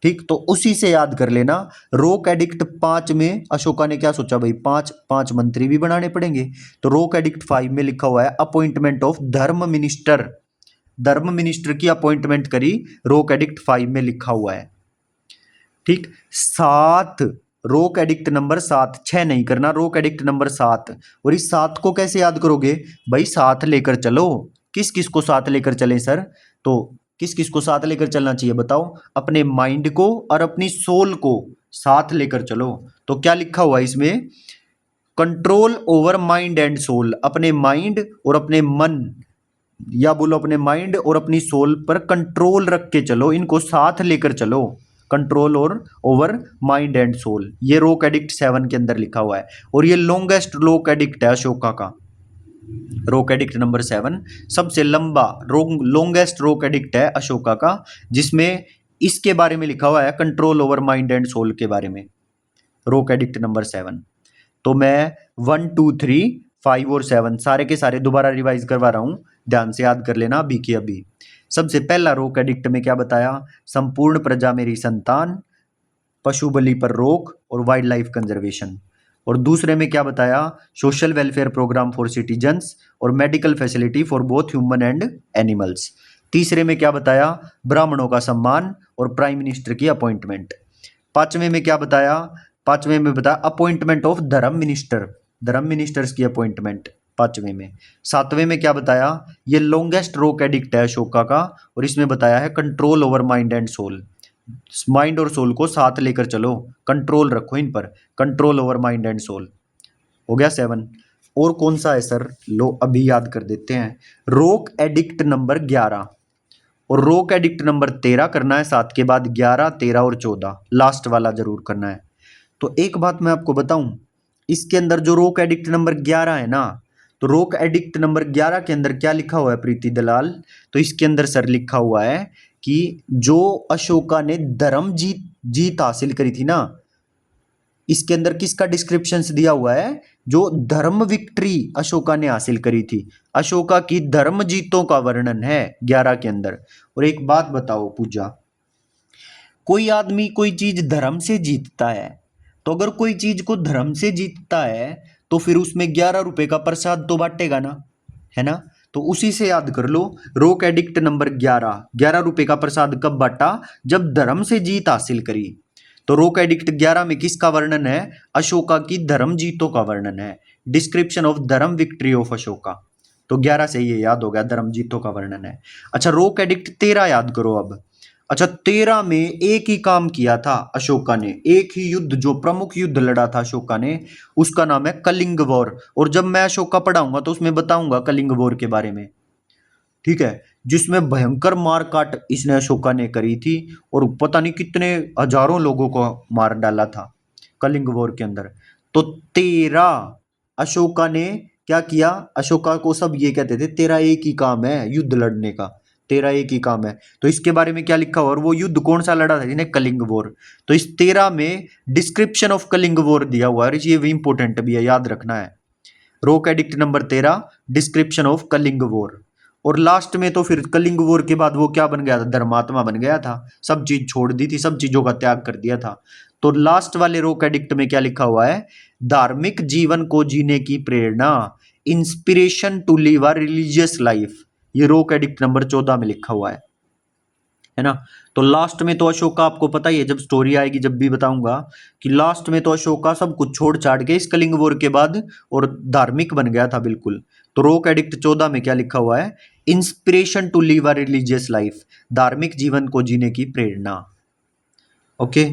Speaker 1: ठीक, तो उसी से याद कर लेना, रोक एडिक्ट 5 में अशोका ने क्या सोचा भाई, 5 मंत्री भी बनाने पड़ेंगे। तो रोक एडिक्ट 5 में लिखा हुआ है अपॉइंटमेंट ऑफ धर्म मिनिस्टर, धर्म मिनिस्टर की अपॉइंटमेंट करी, रोक एडिक्ट 5 में लिखा हुआ है। ठीक, 7, रोक एडिक्ट नंबर 7, 6 नहीं करना, रोक एडिक्ट नंबर 7। और इस 7 को कैसे याद करोगे भाई, साथ लेकर चलो। किस किस को साथ लेकर चलें सर, तो किस किस को साथ लेकर चलना चाहिए बताओ, अपने माइंड को और अपनी सोल को साथ लेकर चलो। तो क्या लिखा हुआ है इसमें, control over mind and soul, अपने माइंड और अपने मन, या बोलो अपने माइंड और अपनी सोल पर कंट्रोल रख के चलो, इनको साथ लेकर चलो। कंट्रोल और ओवर माइंड एंड सोल, ये रोक एडिक्ट 7 के अंदर लिखा हुआ है। और ये लॉन्गेस्ट रोक एडिक्ट है अशोका का। रोक एडिक्ट नंबर 7 सबसे लंबा लॉन्गेस्ट रोक एडिक्ट है अशोका का, जिसमें इसके बारे में लिखा हुआ है control over mind and soul के बारे में। रोक एडिक्ट नंबर 7। तो मैं 1 2 3 5 और 7 सारे के सारे दोबारा रिवाइज करवा रहा हूँ, ध्यान से याद कर लेना अभी की अभी। सबसे पहला रोक एडिक्ट में क्या बताया? संपूर्ण प्रजा मेरी संतान, पशु बलि पर रोक और वाइल्ड लाइफ कंजर्वेशन। और दूसरे में क्या बताया? Social welfare program for citizens और medical facility for both human and animals. तीसरे में क्या बताया? ब्राह्मणों का सम्मान और प्राइम मिनिस्टर की अपॉइंटमेंट। पांचवें में क्या बताया? पांचवें में बताया अपॉइंटमेंट ऑफ धर्म मिनिस्टर, धर्म मिनिस्टर्स की अपॉइंटमेंट पांचवें में। सातवें में क्या बताया? ये लॉन्गेस्ट रोक एडिक्ट है अशोका का, और इसमें बताया है control over mind and soul, mind और सोल को साथ लेकर चलो, कंट्रोल रखो इन पर, control over mind and soul. हो गया 7। और कौन सा है सर? लो अभी याद कर देते हैं। रोक एडिक्ट नंबर 11 और रोक एडिक्ट नंबर 13 करना है, साथ के बाद 11 13 और 14 लास्ट वाला जरूर करना है। तो एक बात मैं आपको बताऊं, इसके अंदर जो रोक एडिक्ट नंबर 11 है ना, तो रोक एडिक्ट नंबर 11 के अंदर क्या लिखा हुआ है प्रीति दलाल? तो इसके अंदर सर लिखा हुआ है कि जो अशोका ने धर्म जीत हासिल करी थी ना, इसके अंदर किसका डिस्क्रिप्शन दिया हुआ है? जो धर्म विक्ट्री अशोका ने हासिल करी थी, अशोका की धर्म जीतों का वर्णन है 11 के अंदर। और एक बात बताओ पूजा, कोई आदमी कोई चीज धर्म से जीतता है, तो अगर कोई चीज को धर्म से जीतता है तो फिर उसमें 11 रुपए का प्रसाद तो बांटेगा ना, है ना? तो उसी से याद कर लो, रोक एडिक्ट नंबर 11, 11 रुपए का प्रसाद कब बांटा? जब धर्म से जीत हासिल करी। तो रोक एडिक्ट 11 में किसका वर्णन है? अशोका की धर्म जीतों का वर्णन है, डिस्क्रिप्शन ऑफ धर्म विक्ट्री ऑफ अशोका। तो 11 से ये याद हो गया, धर्म जीतों का वर्णन है। अच्छा रोक एडिक्ट 13 याद करो अब। अच्छा 13 में एक ही काम किया था अशोका ने, एक ही युद्ध, जो प्रमुख युद्ध लड़ा था अशोका ने, उसका नाम है कलिंग वॉर। और जब मैं अशोका पढ़ाऊंगा तो उसमें बताऊंगा कलिंग वॉर के बारे में, ठीक है? जिसमें भयंकर मारकाट इसने अशोका ने करी थी और पता नहीं कितने हजारों लोगों को मार डाला था कलिंग वॉर के अंदर। तो 13 अशोका ने क्या किया? अशोका को सब ये कहते थे तेरा एक ही काम है युद्ध लड़ने का, तेरा एक ही काम है। तो इसके बारे में क्या लिखा हुआ? और वो युद्ध कौन सा लड़ा था? जिन्हें कलिंग वॉर। तो इस 13 में डिस्क्रिप्शन ऑफ कलिंग वॉर दिया हुआ है, ये भी इंपॉर्टेंट भी है, याद रखना है। Rock edict number 13 description of Kalinga war. और लास्ट में तो फिर कलिंग वॉर के बाद वो क्या बन गया था? धर्मात्मा बन गया था, सब चीज छोड़ दी थी, सब चीजों का त्याग कर दिया था। तो लास्ट वाले रोक एडिक्ट में क्या लिखा हुआ है? धार्मिक जीवन को जीने की प्रेरणा, inspiration to live a religious life, ये रोक एडिक्ट नंबर 14 में लिखा हुआ है ना? तो लास्ट में तो अशोका, आपको पता ही है, जब स्टोरी आएगी जब भी बताऊंगा कि लास्ट में तो अशोका सब कुछ छोड़ छाड़ के इस कलिंग वॉर के बाद और धार्मिक बन गया था बिल्कुल। तो रोक एडिक्ट 14 में क्या लिखा हुआ है? Inspiration to live a religious life, धार्मिक जीवन को जीने की प्रेरणा। ओके,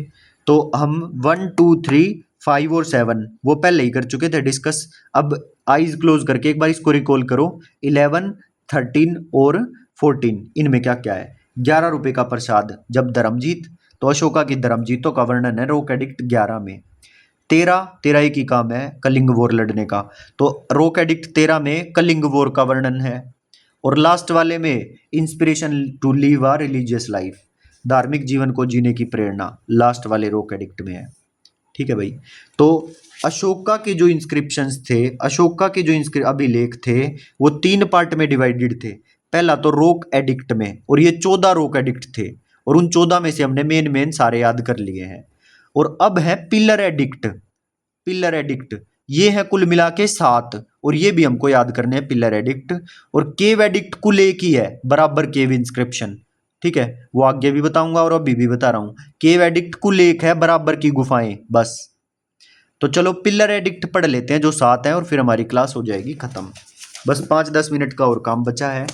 Speaker 1: तो हम 1 2 3 5 और 7 वो पहले ही कर चुके थे डिस्कस। अब आईज क्लोज करके एक बार इसको रिकॉल करो, 11 13 और 14 इनमें क्या क्या है? 11 रुपए का प्रसाद जब धर्मजीत, तो अशोका की धर्मजीतों का वर्णन है रोक एडिक्ट 11 में। 13 एक ही काम है कलिंग वॉर लड़ने का, तो रोक एडिक्ट 13 में कलिंग वॉर का वर्णन है। और लास्ट वाले में inspiration to live a religious life, धार्मिक जीवन को जीने की प्रेरणा, लास्ट वाले रोक एडिक्ट में है। ठीक है भाई। तो अशोका के जो इंस्क्रिप्शंस थे, अशोका के जो अभिलेख थे, वो 3 पार्ट में डिवाइडेड थे। पहला तो रोक एडिक्ट में, और ये 14 रोक एडिक्ट थे, और उन 14 में से हमने मेन सारे याद कर लिए हैं। और अब है पिलर एडिक्ट, पिलर एडिक्ट ये है कुल मिला के 7, और ये भी हमको याद करने हैं पिलर एडिक्ट। और केव एडिक्ट कुल एक ही है, बराबर केव इंस्क्रिप्शन, ठीक है? वो आगे भी बताऊंगा और अभी भी बता रहा हूं, केव एडिक्ट कुल एक है, बराबर की गुफाएं बस। तो चलो पिलर एडिक्ट पढ़ लेते हैं जो 7 हैं, और फिर हमारी क्लास हो जाएगी खत्म। बस 5-10 मिनट का और काम बचा है।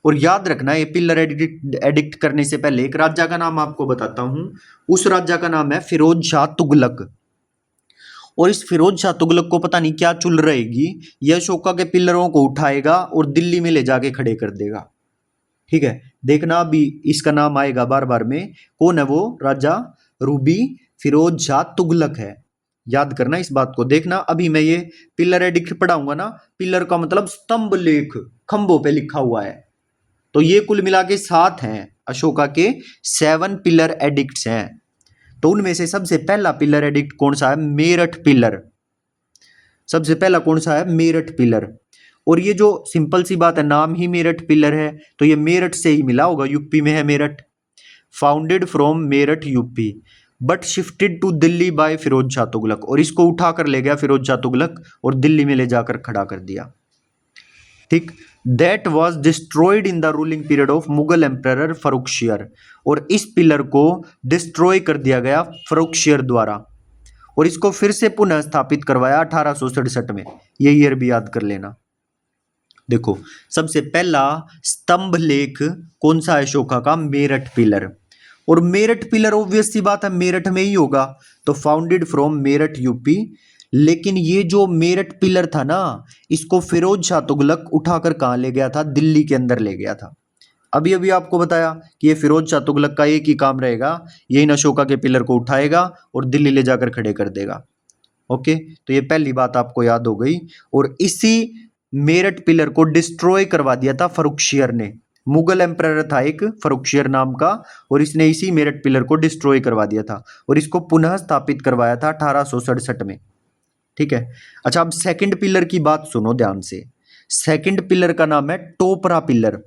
Speaker 1: और याद रखना, ये पिलर एडिक्ट करने से पहले एक राजा का नाम आपको बताता हूं। उस राजा का नाम है फिरोज शाह तुगलक। और इस फिरोज शाह तुगलक को पता नहीं क्या चुल रहेगी, यह अशोका के पिलरों को उठाएगा और दिल्ली में ले जाके खड़े कर देगा। ठीक है, देखना अभी इसका नाम आएगा बार बार में। कौन है वो? राजा रूबी फिरोज शाह तुगलक है। याद करना इस बात को। देखना अभी मैं ये पिलर एडिक्ट पढ़ाऊंगा ना, पिलर का मतलब स्तंभ लेख, खंभों पे लिखा हुआ है। तो ये कुल मिला के 7 हैं, अशोका के 7 पिलर एडिक्ट्स हैं। तो उनमें से सबसे पहला पिलर एडिक्ट कौन सा है? मेरठ पिलर। सबसे पहला कौन सा है? मेरठ पिलर। और ये जो सिंपल सी बात है, नाम ही मेरठ पिलर है, तो ये मेरठ से ही मिला होगा, यूपी में है Meerut. Founded from Meerut UP but shifted to Delhi by Firoz Shah Tughlaq. और इसको उठा कर ले गया फिरोज शाह तुगलक और दिल्ली में ले जाकर खड़ा कर दिया। ठीक, that was destroyed in the ruling period of Mughal emperor Farrukhsiyar. और इस पिलर को डिस्ट्रॉय कर दिया गया फरुखशियर द्वारा, और इसको फिर से पुनः स्थापित करवाया 1867 में। ये ईयर भी याद कर लेना। देखो, सबसे पहला स्तंभ लेख कौन सा है अशोका का? मेरठ पिलर। और मेरठ पिलर ऑब्वियस सी बात है मेरठ में ही होगा, तो फाउंडेड फ्रॉम मेरठ यूपी। लेकिन ये जो मेरठ पिलर था ना, इसको फिरोज शाह तुगलक उठाकर कहाँ ले गया था? दिल्ली के अंदर ले गया था। अभी अभी आपको बताया कि ये फिरोज शाह तुगलक का एक ही काम रहेगा, ये इन अशोका के पिलर को उठाएगा और दिल्ली ले जाकर खड़े कर देगा। ओके, तो ये पहली बात आपको याद हो गई। और इसी मेरठ पिलर को डिस्ट्रॉय करवा दिया था फरुखशियर ने। मुगल एम्परर था एक फरुखशियर नाम का, और इसने इसी मेरठ पिलर को डिस्ट्रॉय करवा दिया था और इसको पुनः स्थापित करवाया था 1867 में। ठीक है, अच्छा अब सेकंड पिलर की बात सुनो ध्यान से। सेकंड पिलर का नाम है टोपरा पिलर।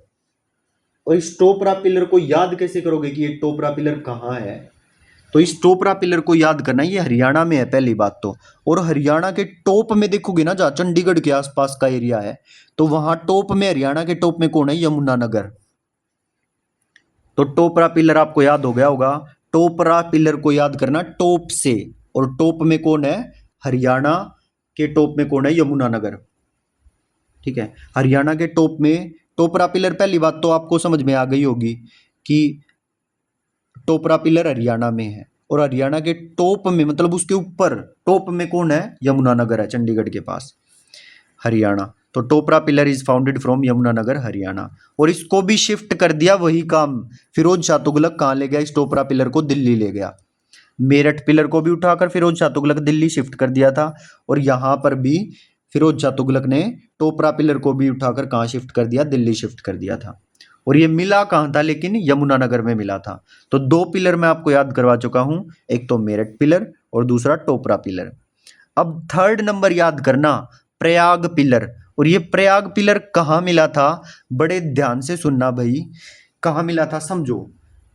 Speaker 1: और इस टोपरा पिलर को याद कैसे करोगे कि ये टोपरा पिलर कहाँ है? तो इस टोपरा पिलर को याद करना, ये हरियाणा में है पहली बात तो। और हरियाणा के टॉप में देखोगे ना, जहाँ चंडीगढ़ के आसपास का एरिया है, तो वहां टॉप में, हरियाणा के टॉप में कौन है? यमुनानगर। तो टोपरा पिलर आपको याद हो गया होगा। टोपरा पिलर को याद करना टॉप से, और टॉप में कौन है? हरियाणा के टॉप में कौन है? यमुनानगर। ठीक है, हरियाणा के टॉप में टोपरा पिलर। पहली बात तो आपको समझ में आ गई होगी कि टोपरा पिलर हरियाणा में है, और हरियाणा के टॉप में मतलब उसके ऊपर टॉप में कौन है? यमुनानगर है, चंडीगढ़ के पास, हरियाणा। तो Topra pillar is founded from Yamunanagar, Haryana. और इसको भी शिफ्ट कर दिया, वही काम फिरोज शाह तुगलक कहाँ ले गया? इस टोपरा पिलर को दिल्ली ले गया। मेरठ पिलर को भी उठाकर फिरोज शाह तुगलक दिल्ली शिफ्ट कर दिया था, और यहाँ पर भी फिरोज शाह तुगलक ने टोपरा पिलर को भी उठाकर कहाँ शिफ्ट कर दिया? दिल्ली शिफ्ट कर दिया था। और ये मिला कहाँ था? लेकिन यमुनानगर में मिला था। तो 2 पिलर मैं आपको याद करवा चुका हूं, एक तो मेरठ पिलर और दूसरा टोपरा पिलर। अब थर्ड नंबर याद करना, प्रयाग पिलर। और ये प्रयाग पिलर कहाँ मिला था? बड़े ध्यान से सुनना भाई, कहाँ मिला था समझो।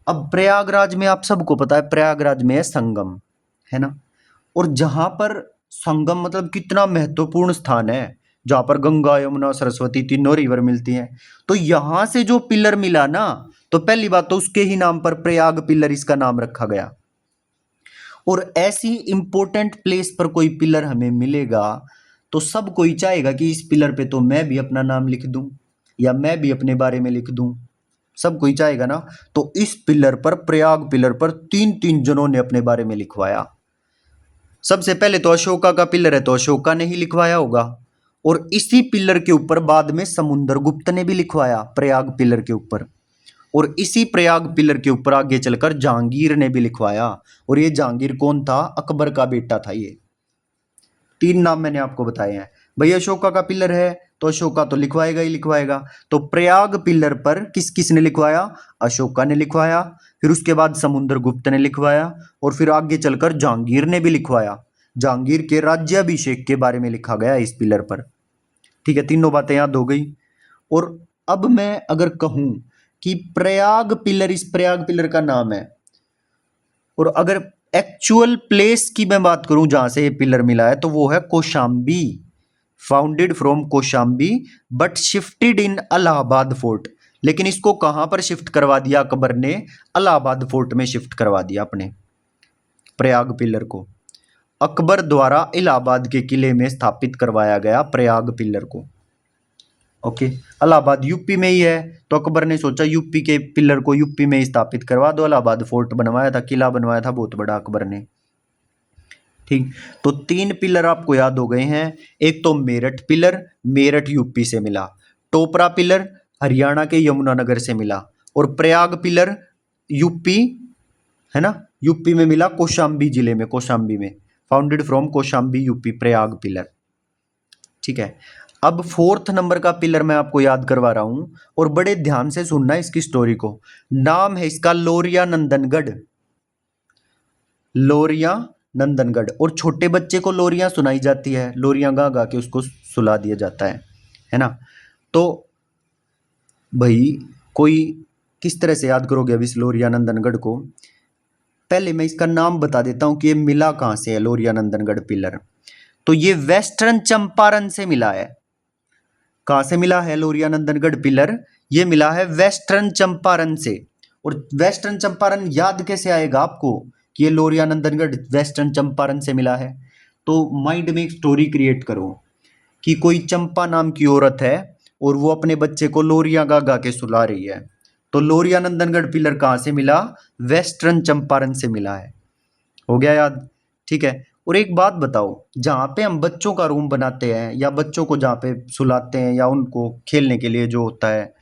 Speaker 1: अब प्रयागराज में आप सबको पता है, प्रयागराज में है संगम, है ना। और जहां पर संगम मतलब कितना महत्वपूर्ण स्थान है, जहां पर गंगा यमुना सरस्वती तीनों रिवर मिलती हैं। तो यहां से जो पिलर मिला ना, तो पहली बात तो उसके ही नाम पर प्रयाग पिलर इसका नाम रखा गया। और ऐसी इंपॉर्टेंट प्लेस पर कोई पिलर हमें मिलेगा तो सब कोई चाहेगा कि इस पिलर पे तो मैं भी अपना नाम लिख दूं, या मैं भी अपने बारे में लिख दूं। सब कोई चाहेगा ना। तो इस पिलर पर, प्रयाग पिलर पर 3-3 जनों ने अपने बारे में लिखवाया। सबसे पहले तो अशोका का पिलर है, तो अशोका ने ही लिखवाया होगा। और इसी पिलर के ऊपर बाद में समुद्रगुप्त ने भी लिखवाया, प्रयाग पिलर के ऊपर। और इसी प्रयाग पिलर के ऊपर आगे चलकर जहांगीर ने भी लिखवाया। और ये जहांगीर कौन था? अकबर का बेटा था ये। 3 नाम मैंने आपको बताए हैं भाई। अशोका का पिलर है तो अशोका तो लिखवाएगा ही लिखवाएगा। तो प्रयाग पिलर पर किस किस ने लिखवाया? अशोका ने लिखवाया, फिर उसके बाद समुद्रगुप्त ने लिखवाया, और फिर आगे चलकर जहांगीर ने भी लिखवाया। जहांगीर के राज्याभिषेक के बारे में लिखा गया इस पिलर पर। ठीक है, तीनों बातें याद हो गई। और अब मैं अगर कहूं कि प्रयाग पिलर इस प्रयाग पिलर का नाम है, और अगर एक्चुअल प्लेस की मैं बात करूं जहां से ये पिलर मिला है, तो वो है Kaushambi. Founded from Kaushambi but shifted in Allahabad fort. लेकिन इसको कहां पर शिफ्ट करवा दिया अकबर ने? इलाहाबाद फोर्ट में शिफ्ट करवा दिया अपने प्रयाग पिलर को। अकबर द्वारा इलाहाबाद के किले में स्थापित करवाया गया प्रयाग पिलर को। ओके, इलाहाबाद यूपी में ही है, तो अकबर ने सोचा यूपी के पिलर को यूपी में ही स्थापित करवा दो। इलाहाबाद फोर्ट बनवाया था, किला बनवाया था बहुत बड़ा अकबर ने। ठीक, तो 3 पिलर आपको याद हो गए हैं। एक तो मेरठ पिलर, मेरठ यूपी से मिला। टोपरा पिलर हरियाणा के यमुनानगर से मिला। और प्रयाग पिलर यूपी, है ना, यूपी में मिला, कौशाम्बी जिले में, कौशाम्बी में, founded from Kaushambi UP, Prayag pillar. ठीक है, अब 4th नंबर का पिलर मैं आपको याद करवा रहा हूं और बड़े ध्यान से सुनना इसकी स्टोरी को। नाम है इसका लोरिया नंदनगढ़, लोरिया नंदनगढ़। और छोटे बच्चे को लोरियां सुनाई जाती है, लोरियां गा गा के उसको सुला दिया जाता है ना। तो भाई कोई किस तरह से याद करोगे अब इस लोरिया नंदनगढ़ को? पहले मैं इसका नाम बता देता हूं कि ये मिला कहां से है लोरिया नंदनगढ़ पिलर। तो ये वेस्टर्न चंपारण से मिला है। कहां से मिला है लोरिया नंदनगढ़ पिलर? ये मिला है वेस्टर्न चंपारण से। और वेस्टर्न चंपारण याद कैसे आएगा आपको कि ये लोरिया नंदनगढ़ वेस्टर्न चंपारण से मिला है? तो माइंड में एक स्टोरी क्रिएट करो कि कोई चंपा नाम की औरत है और वो अपने बच्चे को लोरियां गा गा के सुला रही है। तो लोरिया नंदनगढ़ पिलर कहां से मिला? वेस्टर्न चंपारण से मिला है। हो गया याद? ठीक है। और एक बात बताओ, जहाँ पे हम बच्चों का रूम बनाते हैं या बच्चों को जहाँ पे सुलाते हैं या उनको खेलने के लिए जो होता है,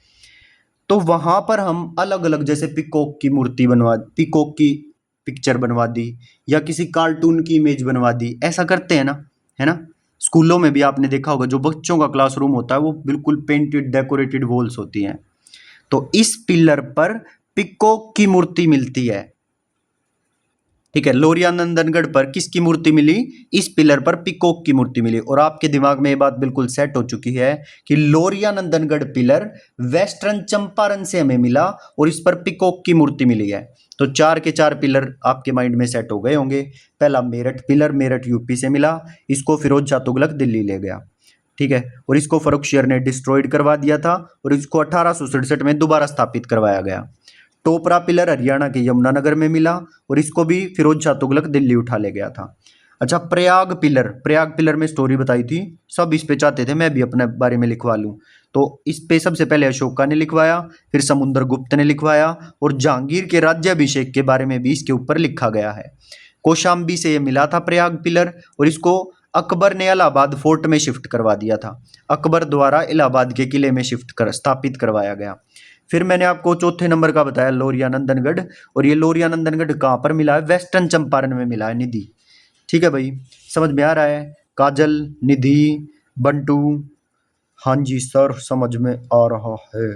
Speaker 1: तो वहां पर हम अलग अलग, जैसे पिकॉक की मूर्ति बनवा, पिकॉक की पिक्चर बनवा दी या किसी कार्टून की इमेज बनवा दी, ऐसा करते हैं ना, है ना। स्कूलों में भी आपने देखा होगा, जो बच्चों का क्लासरूम होता है वो बिल्कुल पेंटेड डेकोरेटेड वॉल्स होती हैं। तो इस पिलर पर पिकॉक की मूर्ति मिलती है। ठीक है, लोरिया नंदनगढ़ पर किसकी मूर्ति मिली? इस पिलर पर पिकॉक की मूर्ति मिली। और आपके दिमाग में ये बात बिल्कुल सेट हो चुकी है कि लोरिया नंदनगढ़ पिलर वेस्टर्न चंपारण से हमें मिला और इस पर पिकॉक की मूर्ति मिली है। तो 4 के 4 पिलर आपके माइंड में सेट हो गए होंगे। पहला मेरठ पिलर, मेरठ यूपी से मिला, इसको फिरोज शाह तुगलक दिल्ली ले गया। ठीक है, और इसको फर्रुखशियर ने डिस्ट्रॉयड करवा दिया था और इसको 1867 में दोबारा स्थापित करवाया गया। टोपरा पिलर हरियाणा के यमुनानगर में मिला और इसको भी फिरोज शाह तुगलक दिल्ली उठा ले गया था। अच्छा, प्रयाग पिलर, प्रयाग पिलर में स्टोरी बताई थी, सब इस पे चाहते थे मैं भी अपने बारे में लिखवा लूं। तो इस पे सबसे पहले अशोका ने लिखवाया, फिर समुद्रगुप्त ने लिखवाया और जहांगीर के राज्याभिषेक के बारे में भी इसके ऊपर लिखा गया है। कौशाम्बी से ये मिला था प्रयाग पिलर और इसको अकबर ने इलाहाबाद फोर्ट में शिफ्ट करवा दिया था। अकबर द्वारा इलाहाबाद के किले में स्थापित करवाया गया। फिर मैंने आपको चौथे नंबर का बताया लोरिया नंदनगढ़, और ये लोरिया नंदनगढ़ कहाँ पर मिला है? वेस्टर्न चंपारण में मिला है, निधि। ठीक है भाई, समझ में आ रहा है? काजल, निधि, बंटू, हाँ जी सर समझ में आ रहा है।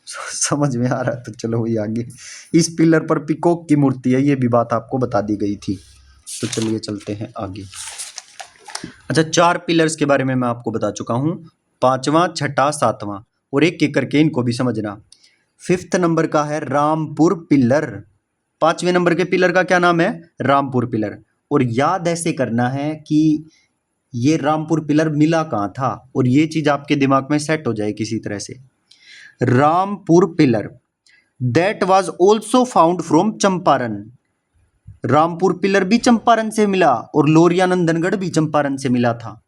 Speaker 1: समझ में आ रहा है तो चलो वही आगे। इस पिलर पर पिकॉक की मूर्ति है, ये भी बात आपको बता दी गई थी। तो चलिए चलते हैं आगे। अच्छा, 4 पिलर्स के बारे में मैं आपको बता चुका हूँ, 5वां, छठा, 7वां, और एक एक करके इनको भी समझना। 5th नंबर का है रामपुर पिलर। 5वें नंबर के पिलर का क्या नाम है? रामपुर पिलर। और याद ऐसे करना है कि ये रामपुर पिलर मिला कहाँ था, और ये चीज आपके दिमाग में सेट हो जाए किसी तरह से। Rampur pillar that was also found from Champaran. Rampur pillar भी चंपारण से मिला और लोरिया नंदनगढ़ भी चंपारण से मिला था।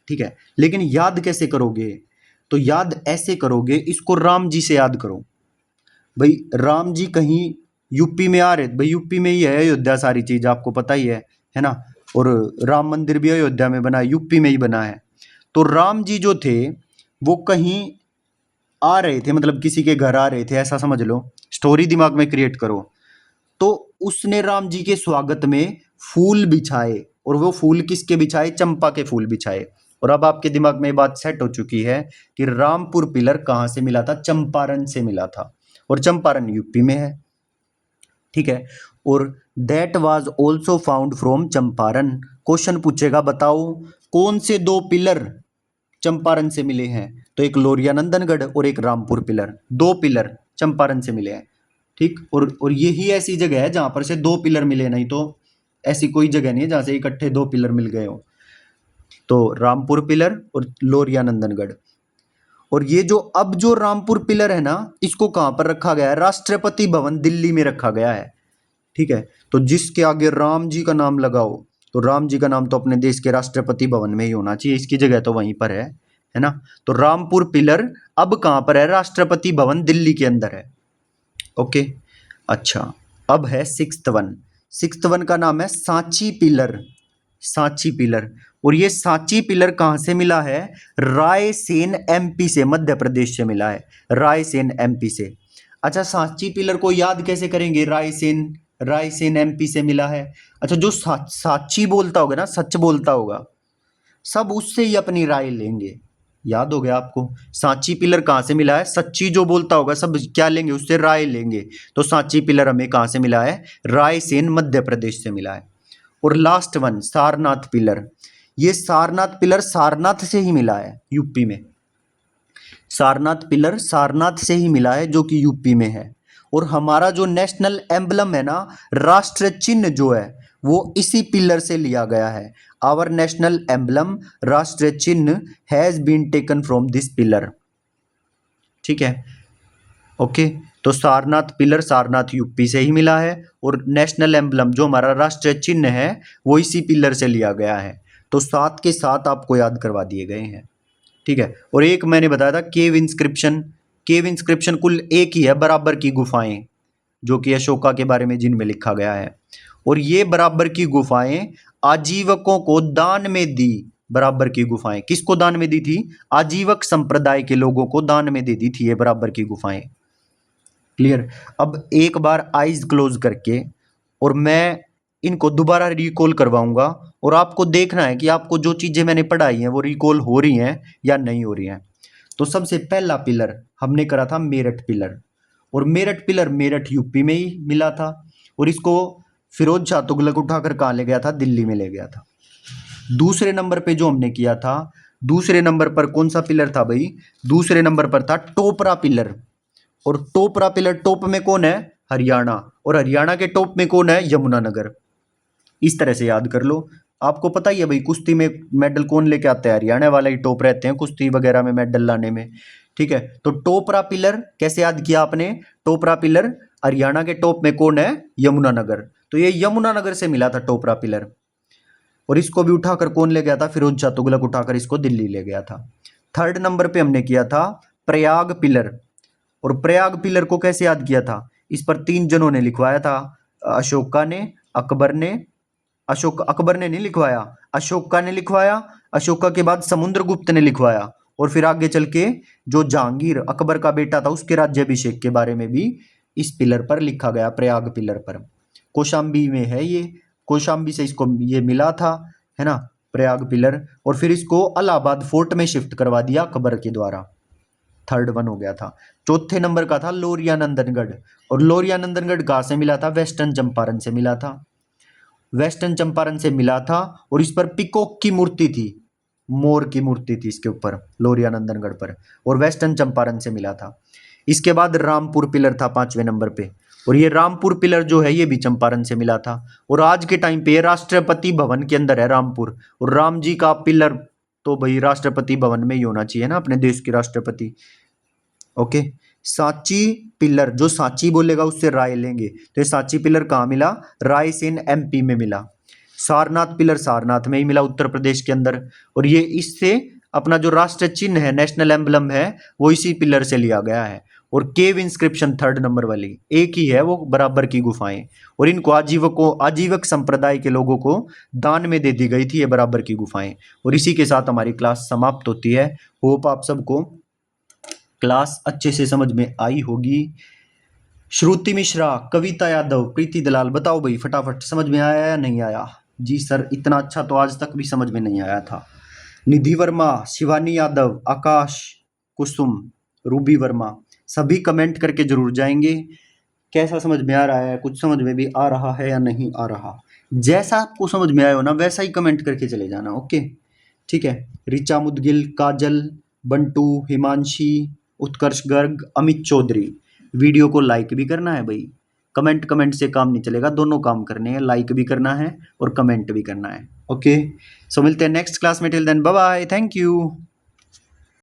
Speaker 1: ठीक है, लेकिन याद कैसे करोगे? तो याद ऐसे करोगे, इसको राम जी से याद करो। भाई राम जी कहीं यूपी में आ रहे, भाई यूपी में ही है अयोध्या, सारी चीज आपको पता ही है ना। और राम मंदिर भी अयोध्या में बना है, यूपी में ही बना है। तो राम जी जो थे वो कहीं आ रहे थे, मतलब किसी के घर आ रहे थे, ऐसा समझ लो। स्टोरी दिमाग में क्रिएट करो। तो उसने राम जी के स्वागत में फूल बिछाए, और वो फूल किसके बिछाए? चंपा के फूल बिछाए। और अब आपके दिमाग में ये बात सेट हो चुकी है कि रामपुर पिलर कहाँ से मिला था? चंपारण से मिला था, और चंपारण यूपी में है। ठीक है, और that was also found from Champaran. Question पूछेगा, बताओ कौन से 2 पिलर चंपारण से मिले हैं? तो एक लोरिया नंदनगढ़ और एक रामपुर पिलर, 2 पिलर चंपारण से मिले हैं। ठीक, और यही ऐसी जगह है जहां पर से 2 पिलर मिले, नहीं तो ऐसी कोई जगह नहीं है जहां से इकट्ठे 2 पिलर मिल गए हो। तो रामपुर पिलर और लोरिया नंदनगढ़। और ये जो रामपुर पिलर है ना, इसको कहां पर रखा गया है? राष्ट्रपति भवन दिल्ली में रखा गया है। ठीक है, तो जिसके आगे राम जी का नाम लगाओ, तो राम जी का नाम तो अपने देश के राष्ट्रपति भवन में ही होना चाहिए, इसकी जगह तो वहीं पर है ना। तो रामपुर पिलर अब कहां पर है? राष्ट्रपति भवन दिल्ली के अंदर है। ओके, अच्छा, अब है 6th वन। 6th वन का नाम है सांची पिलर। सांची पिलर। और ये सांची पिलर कहाँ से मिला है? रायसेन एमपी से, मध्य प्रदेश से मिला है, रायसेन एमपी से। अच्छा, सांची पिलर को याद कैसे करेंगे? रायसेन, रायसेन एमपी से मिला है। अच्छा, जो साची बोलता होगा ना, सच बोलता होगा, सब उससे ही अपनी राय लेंगे। याद हो गया आपको? सांची पिलर कहाँ से मिला है? सच्ची जो बोलता होगा सब क्या लेंगे? उससे राय लेंगे। तो सांची पिलर हमें कहाँ से मिला है? रायसेन मध्य प्रदेश से मिला है। और लास्ट वन, सारनाथ पिलर। ये सारनाथ पिलर सारनाथ से ही मिला है, यूपी में। सारनाथ पिलर सारनाथ से ही मिला है, जो कि यूपी में है। और हमारा जो नेशनल एम्बलम है ना, राष्ट्र चिन्ह जो है, वो इसी पिलर से लिया गया है। आवर नेशनल एम्बलम, राष्ट्र चिन्ह, has been taken from this pillar. ठीक है, ओके। तो सारनाथ पिलर सारनाथ यूपी से ही मिला है, और नेशनल एम्बलम जो हमारा राष्ट्रीय चिन्ह है वो इसी पिलर से लिया गया है। तो 7 के 7 आपको याद करवा दिए गए हैं। ठीक है, और एक मैंने बताया था केव इंस्क्रिप्शन। केव इंस्क्रिप्शन कुल एक ही है, बराबर की गुफाएं, जो कि अशोका के बारे में जिनमें लिखा गया है। और ये बराबर की गुफाएं आजीवकों को दान में दी। बराबर की गुफाएं किसको दान में दी थी? आजीवक संप्रदाय के लोगों को दान में दे दी थी ये बराबर की गुफाएं। क्लियर? अब एक बार आईज क्लोज करके और मैं इनको दोबारा रिकॉल करवाऊंगा, और आपको देखना है कि आपको जो चीजें मैंने पढ़ाई हैं वो रिकॉल हो रही हैं या नहीं हो रही हैं। तो सबसे पहला पिलर हमने करा था मेरठ पिलर, और मेरठ पिलर मेरठ यूपी में ही मिला था। और इसको फिरोज शाह तुगलक उठाकर कहाँ ले गया था? दिल्ली में ले गया था। दूसरे नंबर पे जो हमने किया था, दूसरे नंबर पर कौन सा पिलर था भाई? दूसरे नंबर पर था टोपरा पिलर। और टोपरा पिलर, टॉप में कौन है? हरियाणा। और हरियाणा के टॉप में कौन है? यमुनानगर। इस तरह से याद कर लो। आपको पता ही है भाई, कुश्ती में मेडल कौन लेके आता है? हरियाणा वाला ही टॉप रहते हैं कुश्ती वगैरह में मेडल लाने में। ठीक है, तो टोपरा पिलर कैसे याद किया आपने? टोपरा पिलर हरियाणा के टॉप में कौन है? यमुनानगर। तो ये यमुनानगर से मिला था टोपरा पिलर। और इसको भी उठाकर कौन ले गया था? फिरोज शाह तुगलक उठाकर इसको दिल्ली ले गया था। थर्ड नंबर पे हमने किया था प्रयाग पिलर। और प्रयाग पिलर को कैसे याद किया था? इस पर 3 जनों ने लिखवाया था, अशोका ने, अकबर ने। अकबर ने नहीं लिखवाया, अशोका ने लिखवाया। अशोका के बाद समुद्रगुप्त ने लिखवाया। और फिर आगे चल के जो जहांगीर अकबर का बेटा था, उसके राज्याभिषेक के बारे में भी इस पिलर पर लिखा गया, प्रयाग पिलर पर। कौशाम्बी में है ये, कौशाम्बी से इसको ये मिला था, है ना, प्रयाग पिलर। और फिर इसको इलाहाबाद फोर्ट में शिफ्ट करवा दिया अकबर के द्वारा। थर्ड वन हो गया था। चौथे नंबर का था लोरिया नंदनगढ़। और लोरिया नंदनगढ़ कहाँ से मिला था? वेस्टर्न चंपारण से मिला था। वेस्टर्न चंपारण से मिला था, और इस पर पिकॉक की मूर्ति थी, मोर की मूर्ति थी इसके ऊपर, लोरिया नंदनगढ़ पर। और वेस्टर्न चंपारण से मिला था। इसके बाद रामपुर पिलर था 5वें नंबर पे। और ये रामपुर पिलर जो है ये भी चंपारण से मिला था। और आज के टाइम पे ये राष्ट्रपति भवन के अंदर है रामपुर। और राम जी का पिलर तो भाई राष्ट्रपति भवन में ही होना चाहिए ना, अपने देश के राष्ट्रपति। ओके, सांची पिलर, जो सांची बोलेगा उससे राय लेंगे। तो ये सांची पिलर कहाँ मिला? रायसेन एमपी में मिला। सारनाथ पिलर सारनाथ में ही मिला, उत्तर प्रदेश के अंदर। और ये इससे अपना जो राष्ट्र चिन्ह है, नेशनल एम्बलम है, वो इसी पिलर से लिया गया है। और केव इंस्क्रिप्शन थर्ड नंबर वाली एक ही है, वो बराबर की गुफाएं। और इनको आजीवक संप्रदाय के लोगों को दान में दे दी गई थी ये बराबर की गुफाएं। और इसी के साथ हमारी क्लास समाप्त होती है। होप आप सबको क्लास अच्छे से समझ में आई होगी। श्रुति मिश्रा, कविता यादव, प्रीति दलाल, बताओ भाई फटाफट, समझ में आया या नहीं आया? जी सर, इतना अच्छा तो आज तक भी समझ में नहीं आया था। निधि वर्मा, शिवानी यादव, आकाश, कुसुम, रूबी वर्मा, सभी कमेंट करके जरूर जाएंगे कैसा समझ में आ रहा है, कुछ समझ में भी आ रहा है या नहीं आ रहा। जैसा आपको समझ में आया हो ना वैसा ही कमेंट करके चले जाना। ओके, ठीक है। रिचा मुदगिल, काजल, बंटू, हिमांशी, उत्कर्ष गर्ग, अमित चौधरी, वीडियो को लाइक भी करना है भाई। कमेंट से काम नहीं चलेगा, दोनों काम करने हैं, लाइक भी करना है और कमेंट भी करना है। ओके, सो मिलते हैं नेक्स्ट क्लास में। Till then bye bye, thank you.